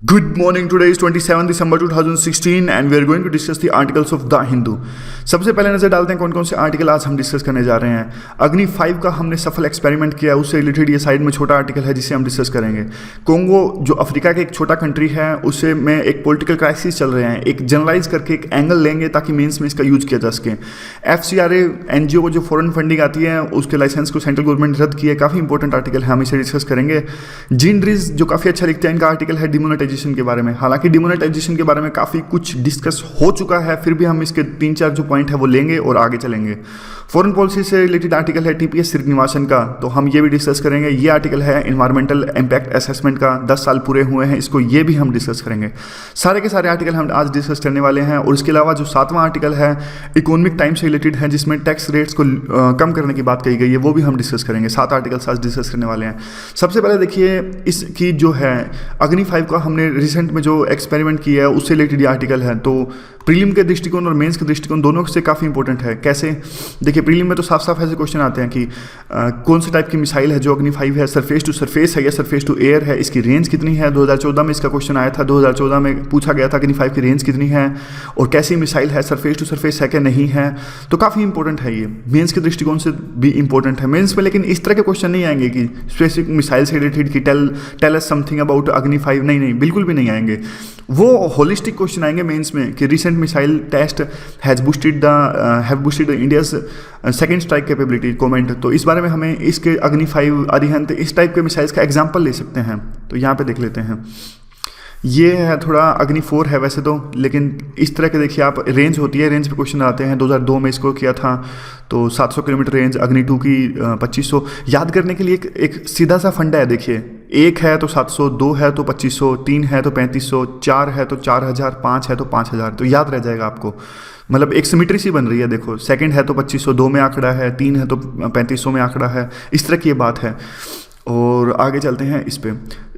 Good morning. Today is 27 December 2016 and we are going to discuss the articles of The Hindu. सबसे पहले नज़र डालते हैं कौन कौन से आर्टिकल आज हम डिस्कस करने जा रहे हैं। अग्नि 5 का हमने सफल एक्सपेरिमेंट किया, उससे रिलेटेड ये साइड में छोटा आर्टिकल है जिसे हम डिस्कस करेंगे। कोंगो जो अफ्रीका का एक छोटा कंट्री है उससे में एक पॉलिटिकल क्राइसिस चल रहे हैं, एक जनरलाइज करके एक एंगल लेंगे ताकि मेंस में इसका यूज किया जा सके। FCRA NGO को जो फॉरेन फंडिंग आती है उसके लाइसेंस को सेंट्रल गवर्नमेंट रद्द किया, काफ़ी इंपॉर्टेंट आर्टिकल है, हम इसे डिस्कस करेंगे। जिन ड्रीज जो काफ़ी अच्छा लिखते हैं, इनका आर्टिकल है डिमोनेटाइजेशन के बारे में। हालांकि डिमोनेटाइजेशन के बारे में काफ़ी कुछ डिस्कस हो चुका है, फिर भी हम इसके 3-4 जो पॉइंट है वो लेंगे और आगे चलेंगे। फॉरेन पॉलिसी से रिलेटेड आर्टिकल है TPS श्रीनिवासन का, तो हम ये भी डिस्कस करेंगे। ये आर्टिकल है इन्वायरमेंटल इम्पैक्ट असेसमेंट का, 10 साल पूरे हुए हैं, इसको ये भी हम डिस्कस करेंगे। सारे के सारे आर्टिकल हम आज डिस्कस करने वाले हैं। और इसके अलावा जो 7वां आर्टिकल है इकोनॉमिक टाइम से रिलेटेड है, जिसमें टैक्स रेट्स को कम करने की बात कही गई है, वो भी हम डिस्कस करेंगे। 7 आर्टिकल्स आज डिस्कस करने वाले हैं। सबसे पहले देखिए इसकी जो है अग्नि 5 का हमने रिसेंट में जो एक्सपेरिमेंट किया है उससे रिलेटेड आर्टिकल है। तो प्रीलिम के दृष्टिकोण और मेंस के दृष्टिकोण दोनों से काफ़ी इंपॉर्टेंट है। कैसे? देखिए प्रीलिम में तो साफ साफ ऐसे क्वेश्चन आते हैं कि कौन से टाइप की मिसाइल है जो अग्नि 5 है, सरफेस टू सरफेस है या सरफेस टू एयर है, इसकी रेंज कितनी है। 2014 में इसका क्वेश्चन आया था, 2014 में पूछा गया था अग्नि 5 की रेंज कितनी है और कैसी मिसाइल है, सरफेस टू सरफेस है क्या नहीं है। तो काफ़ी इंपॉर्टेंट है, ये मेंस के दृष्टिकोण से भी इंपॉर्टेंट है। मेंस में लेकिन इस तरह के क्वेश्चन नहीं आएंगे कि स्पेसिफिक मिसाइल से रिलेटेड की टेल अस समथिंग अबाउट अग्नि 5, नहीं बिल्कुल भी नहीं आएंगे। वो होलिस्टिक क्वेश्चन आएंगे मेंस में कि recent missile test have boosted India's second strike capability comment. तो इस बारे में हमें इसके अग्नि 5 अरिहंत इस टाइप के मिसाइल्स का एग्जांपल ले सकते हैं। तो यहाँ पे देख लेते हैं। ये है थोड़ा अग्नि 4 है वैसे तो, लेकिन इस तरह के देखिए आप रेंज होती है, रेंज पे क्वेश्चन आते हैं। 2002 में इसको किया था, तो 700 किलोमीटर रेंज, अग्नि 2 की 2500। याद करने के लिए एक सीधा सा फंडा है। देखिए 1 है तो 700, 2 है तो 2500, 3 है तो 3500, 4 है तो 4000, 5 है तो 5000। तो याद रह जाएगा आपको, मतलब एक सिमिट्री सी बन रही है। देखो सेकंड है तो 2500, 2 में आंकड़ा है, 3 है तो 3500 में आंकड़ा है, इस तरह की ये बात है। और आगे चलते हैं इस पे।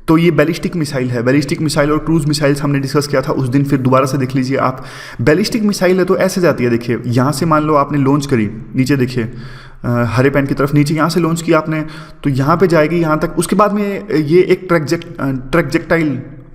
तो ये बैलिस्टिक मिसाइल है। बैलिस्टिक मिसाइल और क्रूज मिसाइल्स हमने डिस्कस किया था उस दिन, फिर दोबारा से देख लीजिए आप। बैलिस्टिक मिसाइल है तो ऐसे जाती है, देखिए यहाँ से मान लो आपने लॉन्च करी, नीचे देखिए हरे पेन की तरफ नीचे यहाँ से लॉन्च किया आपने, तो यहाँ पे जाएगी यहाँ तक। उसके बाद में ये एक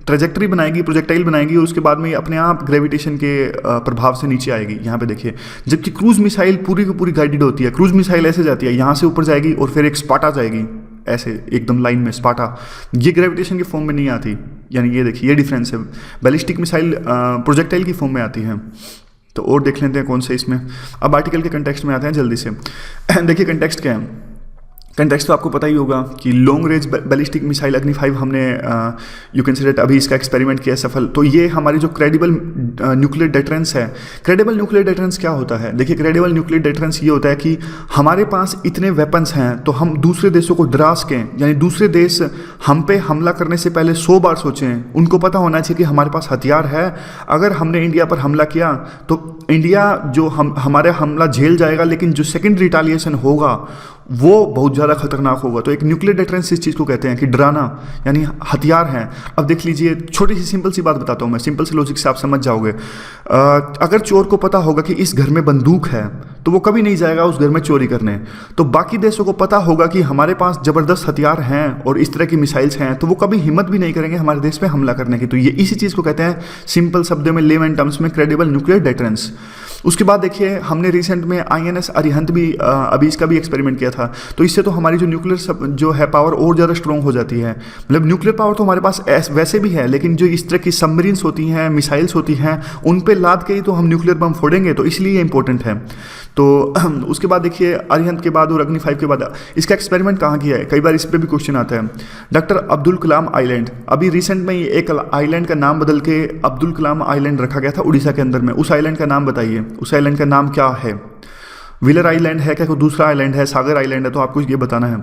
ट्रेजेक्टरी बनाएगी, प्रोजेक्टाइल बनाएगी, और उसके बाद में ये अपने आप ग्रेविटेशन के प्रभाव से नीचे आएगी यहाँ पे देखिए। जबकि क्रूज मिसाइल पूरी की पूरी गाइडेड होती है। क्रूज मिसाइल ऐसे जाती है, यहाँ से ऊपर जाएगी और फिर एक स्पाटा जाएगी ऐसे एकदम लाइन में स्पाटा, ये ग्रेविटेशन के फॉर्म में नहीं आती। यानी ये देखिए ये डिफरेंस है। बैलिस्टिक मिसाइल प्रोजेक्टाइल की फॉर्म में आती है। तो और देख लेते हैं कौन से इसमें। अब आर्टिकल के कंटेक्स्ट में आते हैं जल्दी से। देखिए कंटेक्स्ट क्या है। कंटेक्स्ट तो आपको पता ही होगा कि लॉन्ग रेंज बैलिस्टिक मिसाइल अग्नि 5 हमने यू कैन से दैट अभी इसका एक्सपेरिमेंट किया सफल। तो ये हमारी जो क्रेडिबल न्यूक्लियर डिटरेंस है। क्रेडिबल न्यूक्लियर डिटरेंस क्या होता है? देखिए क्रेडिबल न्यूक्लियर डिटरेंस ये होता है कि हमारे पास इतने वेपन्स हैं तो हम दूसरे देशों को डरा सकें, यानी दूसरे देश हम पे हमला करने से पहले 100 बार सोचें। उनको पता होना चाहिए कि हमारे पास हथियार है, अगर हमने इंडिया पर हमला किया तो इंडिया जो हमारे हमला झेल जाएगा, लेकिन जो सेकेंड रिटालिएशन होगा वो बहुत ज़्यादा खतरनाक होगा। तो एक न्यूक्लियर डिटरेंस इस चीज़ को कहते हैं कि डराना, यानी हथियार हैं। अब देख लीजिए छोटी सी सिंपल सी बात बताता हूँ मैं, सिंपल से लॉजिक से आप समझ जाओगे। अगर चोर को पता होगा कि इस घर में बंदूक है तो वो कभी नहीं जाएगा उस घर में चोरी करने। तो बाकी देशों को पता होगा कि हमारे पास ज़बरदस्त हथियार हैं और इस तरह की मिसाइल्स हैं, तो वो कभी हिम्मत भी नहीं करेंगे हमारे देश पे हमला करने की। तो ये इसी चीज़ को कहते हैं सिंपल शब्दों में, लेमन टर्म्स में, क्रेडिबल न्यूक्लियर डिटरेंस। उसके बाद देखिए हमने रिसेंट में INS अरिहंत भी अभी इसका भी एक्सपेरिमेंट किया था। तो इससे तो हमारी जो न्यूक्लियर जो है पावर और ज़्यादा स्ट्रॉन्ग हो जाती है। मतलब न्यूक्लियर पावर तो हमारे पास वैसे भी है, लेकिन जो इस तरह की सबमरीन्स होती हैं, मिसाइल्स होती हैं, उन पे लाद के ही तो हम न्यूक्लियर बम फोड़ेंगे, तो इसलिए ये इंपॉर्टेंट है। तो उसके बाद देखिए अरिहंत के बाद और अग्नि 5 के बाद इसका एक्सपेरिमेंट कहाँ किया है, कई बार इस पर भी क्वेश्चन आता है। डॉक्टर अब्दुल कलाम आइलैंड, अभी रिसेंट में एक आइलैंड का नाम बदल के अब्दुल कलाम आइलैंड रखा गया था उड़ीसा के अंदर में। उस आइलैंड का नाम बताइए, उस आइलैंड का नाम क्या है? व्हीलर आइलैंड है क्या, कोई दूसरा आइलैंड है, सागर आइलैंड है? तो आपको ये बताना है।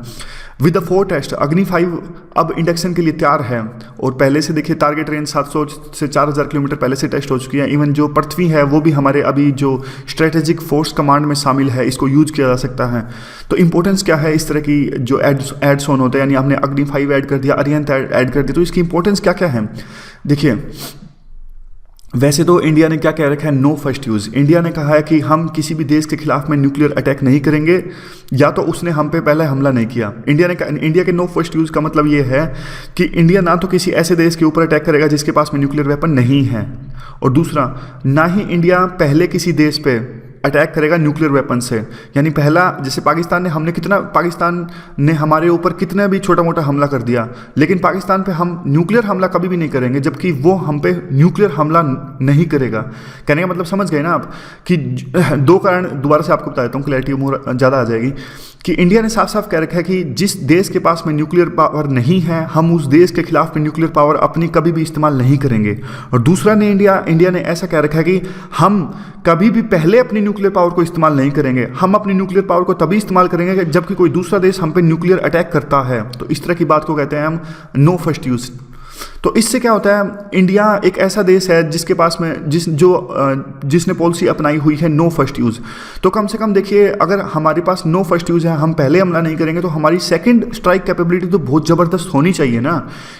विद द 4 टेस्ट अग्नि 5 अब इंडक्शन के लिए तैयार है। और पहले से देखिए टारगेट रेंज 700 से 4000 किलोमीटर पहले से टेस्ट हो चुकी है। इवन जो पृथ्वी है वो भी हमारे अभी जो स्ट्रेटेजिक फोर्स कमांड में शामिल है, इसको यूज किया जा सकता है। तो इंपॉर्टेंस क्या है इस तरह की जो एड्स ऑन होते हैं, यानी हमने अग्नि 5 ऐड कर दिया, अरिहंत ऐड कर दिया, तो इसकी इंपॉर्टेंस क्या क्या है देखिए। वैसे तो इंडिया ने क्या कह रखा है, नो फर्स्ट यूज़। इंडिया ने कहा है कि हम किसी भी देश के खिलाफ में न्यूक्लियर अटैक नहीं करेंगे, या तो उसने हम पे पहले हमला नहीं किया। इंडिया के नो फर्स्ट यूज़ का मतलब ये है कि इंडिया ना तो किसी ऐसे देश के ऊपर अटैक करेगा जिसके पास में न्यूक्लियर वेपन नहीं है, और दूसरा ना ही इंडिया पहले किसी देश पे अटैक करेगा न्यूक्लियर वेपन से। यानी पहला, जैसे पाकिस्तान ने हमारे ऊपर कितना भी छोटा मोटा हमला कर दिया, लेकिन पाकिस्तान पे हम न्यूक्लियर हमला कभी भी नहीं करेंगे, जबकि वो हम पे न्यूक्लियर हमला नहीं करेगा। कहने का मतलब समझ गए ना आप, कि दो कारण दोबारा से आपको बता देता हूँ, क्लैरिटी मोर ज़्यादा आ जाएगी। कि इंडिया ने साफ साफ कह रखा है कि जिस देश के पास में न्यूक्लियर पावर नहीं है, हम उस देश के खिलाफ में न्यूक्लियर पावर अपनी कभी भी इस्तेमाल नहीं करेंगे। और दूसरा ने इंडिया ने ऐसा कह रखा है कि हम कभी भी पहले अपनी न्यूक्लियर पावर को इस्तेमाल नहीं करेंगे, हम अपनी न्यूक्लियर पावर को तभी इस्तेमाल करेंगे जबकि कोई दूसरा देश हम पे न्यूक्लियर अटैक करता है। तो इस तरह की बात को कहते हैं हम नो फर्स्ट यूज। तो इससे क्या होता है, इंडिया एक ऐसा देश है जिसके पास में जिसने पॉलिसी अपनाई हुई है नो फर्स्ट यूज़। तो कम से कम देखिए, अगर हमारे पास नो फर्स्ट यूज़ है, हम पहले हमला नहीं करेंगे, तो हमारी सेकंड स्ट्राइक कैपेबिलिटी तो बहुत ज़बरदस्त होनी चाहिए ना,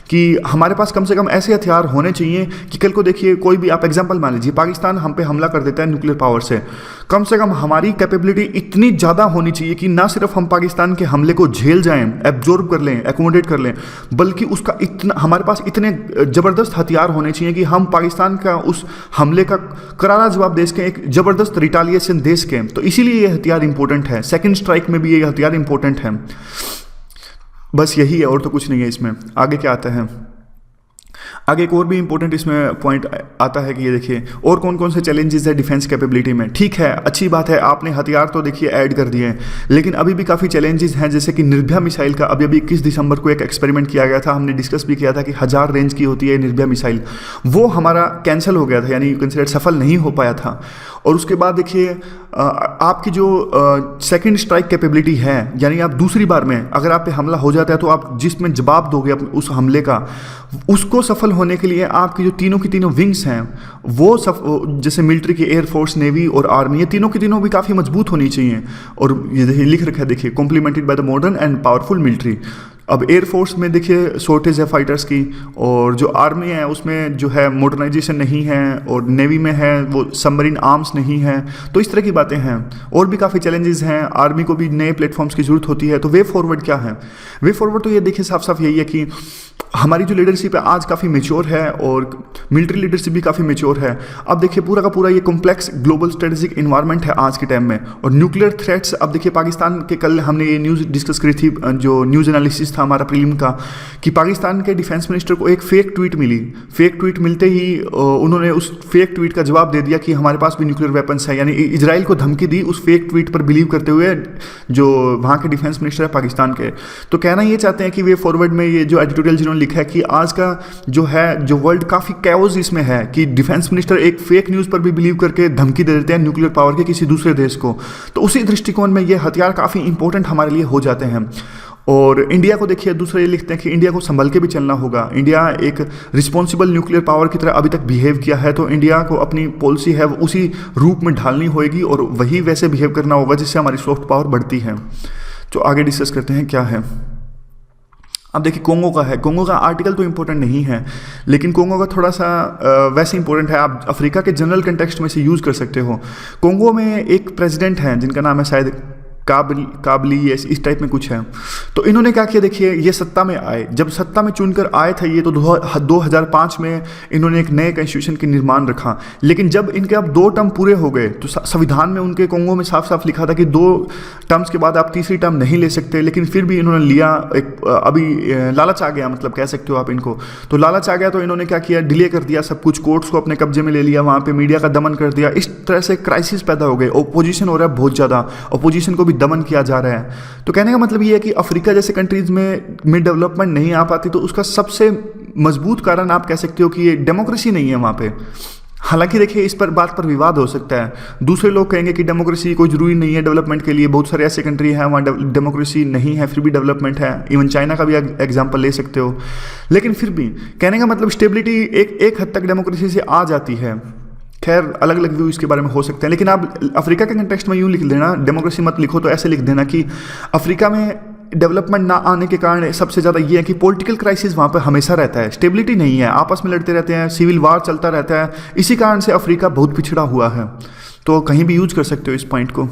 कि हमारे पास कम से कम ऐसे हथियार होने चाहिए कि कल को देखिए कोई भी, आप एग्जाम्पल मान लीजिए पाकिस्तान हम पे हमला कर देता है न्यूक्लियर पावर से कम हमारी कैपेबिलिटी इतनी ज़्यादा होनी चाहिए कि ना सिर्फ हम पाकिस्तान के हमले को झेल जाएं, एब्जॉर्ब कर लें, एकोमोडेट कर लें, बल्कि उसका इतना हमारे पास इतने ज़बरदस्त हथियार होने चाहिए कि हम पाकिस्तान का उस हमले का करारा जवाब दे सकें, एक ज़बरदस्त रिटालिएशन दे सकें। तो इसीलिए ये हथियार इंपॉर्टेंट है, सेकंड स्ट्राइक में भी ये हथियार इंपॉर्टेंट है। बस यही है, और तो कुछ नहीं है इसमें। आगे क्या आता है, आगे एक और भी इंपॉर्टेंट इसमें पॉइंट आता है कि ये देखिए और कौन कौन से चैलेंजेस है डिफेंस कैपेबिलिटी में। ठीक है, अच्छी बात है, आपने हथियार तो देखिए ऐड कर दिए हैं, लेकिन अभी भी काफ़ी चैलेंजेस हैं। जैसे कि निर्भया मिसाइल का अभी 21 दिसंबर को एक एक्सपेरिमेंट किया गया था, हमने डिस्कस भी किया था कि 1000 रेंज की होती है निर्भया मिसाइल, वो हमारा कैंसिल हो गया था, यानी कंसिडर सफल नहीं हो पाया था। और उसके बाद देखिए आपकी जो सेकंड स्ट्राइक कैपेबिलिटी है, यानी आप दूसरी बार में अगर आप पे हमला हो जाता है तो आप जिसमें जवाब दोगे उस हमले का, उसको सफल होने के लिए आपकी जो तीनों की तीनों विंग्स हैं वो जैसे मिलिट्री की एयरफोर्स, नेवी और आर्मी, ये तीनों की तीनों भी काफ़ी मजबूत होनी चाहिए। और ये लिख रखा है देखिए, complimented by the modern and powerful military. अब एयरफोर्स में देखिए शॉर्टेज है फाइटर्स की, और जो आर्मी है उसमें जो है मॉडर्नाइजेशन नहीं है, और नेवी में है वो सबमरीन आर्म्स नहीं है। तो इस तरह की बातें हैं, और भी काफ़ी चैलेंजेस हैं। आर्मी को भी नए प्लेटफॉर्म्स की ज़रूरत होती है। तो वे फॉरवर्ड क्या है, वे फॉरवर्ड तो ये देखिए साफ साफ यही है कि हमारी जो लीडरशिप है आज काफ़ी मेच्योर है, और मिलिट्री लीडरशिप भी काफ़ी मेच्योर है। अब देखिए पूरा का पूरा ये कॉम्प्लेक्स ग्लोबल स्ट्रेटेजिक इन्वायरमेंट है आज के टाइम में, और न्यूक्लियर थ्रेट्स। अब देखिए पाकिस्तान के, कल हमने ये न्यूज़ डिस्कस करी थी, जो न्यूज़ एनालिसिस था हमारा प्रीलिम का, कि पाकिस्तान के डिफेंस मिनिस्टर को एक फेक ट्वीट मिली। फेक ट्वीट मिलते ही उन्होंने उस फेक ट्वीट का जवाब दे दिया कि हमारे पास भी न्यूक्लियर वेपन्स है, यानी इजराइल को धमकी दी उस फेक ट्वीट पर बिलीव करते हुए, जो वहाँ के डिफेंस मिनिस्टर है पाकिस्तान के। तो कहना ये चाहते हैं कि वे फॉरवर्ड में ये जो एडिटोरियल जिन्होंने लिखा है कि आज का जो वर्ल्ड काफ़ी कैओस इसमें है, कि डिफेंस मिनिस्टर एक फेक न्यूज़ पर भी बिलीव करके धमकी दे देते हैं न्यूक्लियर पावर के किसी दूसरे देश को। तो उसी दृष्टिकोण में ये हथियार काफ़ी इंपॉर्टेंट हमारे लिए हो जाते हैं। और इंडिया को देखिए, दूसरे ये लिखते हैं कि इंडिया को संभल के भी चलना होगा। इंडिया एक रिस्पॉन्सिबल न्यूक्लियर पावर की तरह अभी तक बिहेव किया है, तो इंडिया को अपनी पॉलिसी है वो उसी रूप में ढालनी होगी, और वही वैसे बिहेव करना होगा जिससे हमारी सॉफ्ट पावर बढ़ती है। तो आगे डिस्कस करते हैं क्या है। अब देखिए कोंगो का है, कोंगो का आर्टिकल तो इंपॉर्टेंट नहीं है, लेकिन कोंगो का थोड़ा सा वैसे इंपॉर्टेंट है, आप अफ्रीका के जनरल कंटेक्स्ट में से यूज़ कर सकते हो। कोंगो में एक प्रेसिडेंट हैं जिनका नाम है शायद काबली, इस टाइप में कुछ है। तो इन्होंने क्या किया, देखिए ये सत्ता में आए, जब सत्ता में चुनकर आए थे ये, तो 2005 में इन्होंने एक नए कॉन्स्टिट्यूशन के निर्माण रखा। लेकिन जब इनके अब 2 टर्म पूरे हो गए, तो संविधान में उनके कोंगो में साफ साफ लिखा था कि 2 टर्म्स के बाद आप तीसरी टर्म नहीं ले सकते, लेकिन फिर भी इन्होंने लिया। एक अभी लालच आ गया, मतलब कह सकते हो आप इनको, तो लालच आ गया, तो इन्होंने क्या किया, डिले कर दिया सब कुछ, कोर्ट्स को अपने कब्जे में ले लिया, वहाँ पर मीडिया का दमन कर दिया। इस तरह से क्राइसिस पैदा हो गए, ओपोजिशन हो रहा है बहुत ज़्यादा, ओपोजिशन को भी दमन किया जा रहा है। तो कहने का मतलब ये है कि अफ्रीका जैसे कंट्रीज में डेवलपमेंट नहीं आ पाती, तो उसका सबसे मजबूत कारण आप कह सकते हो कि ये डेमोक्रेसी नहीं है वहाँ पे। हालांकि देखिए इस पर बात पर विवाद हो सकता है, दूसरे लोग कहेंगे कि डेमोक्रेसी कोई जरूरी नहीं है डेवलपमेंट के लिए, बहुत सारे ऐसे कंट्री हैं वहाँ डेमोक्रेसी नहीं है फिर भी डेवलपमेंट है, इवन चाइना का भी एग्जांपल ले सकते हो। लेकिन फिर भी कहने का मतलब स्टेबिलिटी एक हद तक डेमोक्रेसी से आ जाती है। खैर अलग अलग व्यू इसके बारे में हो सकते हैं, लेकिन आप अफ्रीका के कंटेक्स्ट में यूँ लिख देना, डेमोक्रेसी मत लिखो तो ऐसे लिख देना कि अफ्रीका में डेवलपमेंट ना आने के कारण सबसे ज़्यादा ये है कि पॉलिटिकल क्राइसिस वहाँ पर हमेशा रहता है, स्टेबिलिटी नहीं है, आपस में लड़ते रहते हैं, सिविल वार चलता रहता है। इसी कारण से अफ्रीका बहुत पिछड़ा हुआ है। तो कहीं भी यूज कर सकते हो इस पॉइंट को।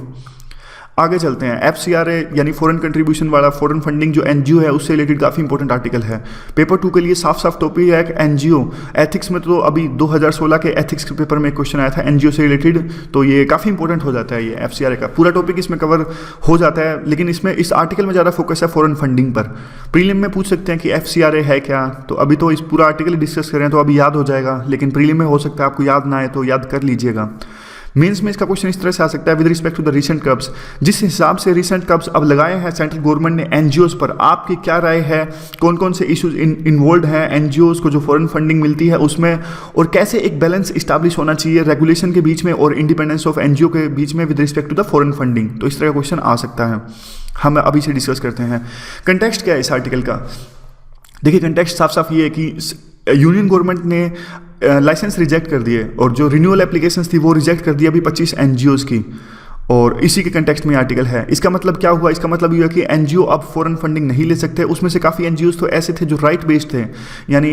आगे चलते हैं। FCRA यानी फॉरेन कंट्रीब्यूशन वाला फॉरेन फंडिंग जो NGO है उससे रिलेटेड काफ़ी इंपॉर्टेंट आर्टिकल है। पेपर 2 के लिए साफ साफ टॉपिक है कि NGO एथिक्स में, तो अभी 2016 के एथिक्स के पेपर में एक क्वेश्चन आया था NGO से रिलेटेड, तो ये काफ़ी इंपॉर्टेंट हो जाता है। ये FCRA का पूरा टॉपिक इसमें कवर हो जाता है, लेकिन इसमें इस आर्टिकल में ज़्यादा फोकस है फॉरेन फंडिंग पर। प्रीलिम में पूछ सकते हैं कि FCRA है क्या, तो अभी तो इस पूरा आर्टिकल डिस्कस करें तो अभी याद हो जाएगा, लेकिन प्रीलिम में हो सकता है आपको याद ना आए तो याद कर लीजिएगा। मेंस में इसका क्वेश्चन इस तरह से आ सकता है, with respect to the recent curbs, जिस हिसाब से रीसेंट कब्स अब लगाए हैं सेंट्रल गवर्नमेंट ने NGOs पर, आपकी क्या राय है, कौन कौन से इश्यूज इन्वॉल्व हैं NGOs को जो फॉरेन फंडिंग मिलती है उसमें, और कैसे एक बैलेंस इस्टेब्लिश होना चाहिए रेगुलेशन के बीच में और इंडिपेंडेंस ऑफ NGO के बीच में with respect to the foreign funding. तो इस तरह का क्वेश्चन आ सकता है, हम अभी से डिस्कस करते हैं। कंटेक्स्ट क्या है इस आर्टिकल का? देखिए कंटेक्स्ट साफ साफ ये है कि यूनियन गवर्नमेंट ने लाइसेंस रिजेक्ट कर दिए और जो रिन्यूअल एप्लीकेशंस थी वो रिजेक्ट कर दी अभी 25 NGOs की, और इसी के कंटेक्स्ट में आर्टिकल है। इसका मतलब क्या हुआ? इसका मतलब ये हुआ कि NGO अब फॉरेन फंडिंग नहीं ले सकते। उसमें से काफ़ी NGOs तो ऐसे थे जो राइट बेस्ड थे, यानी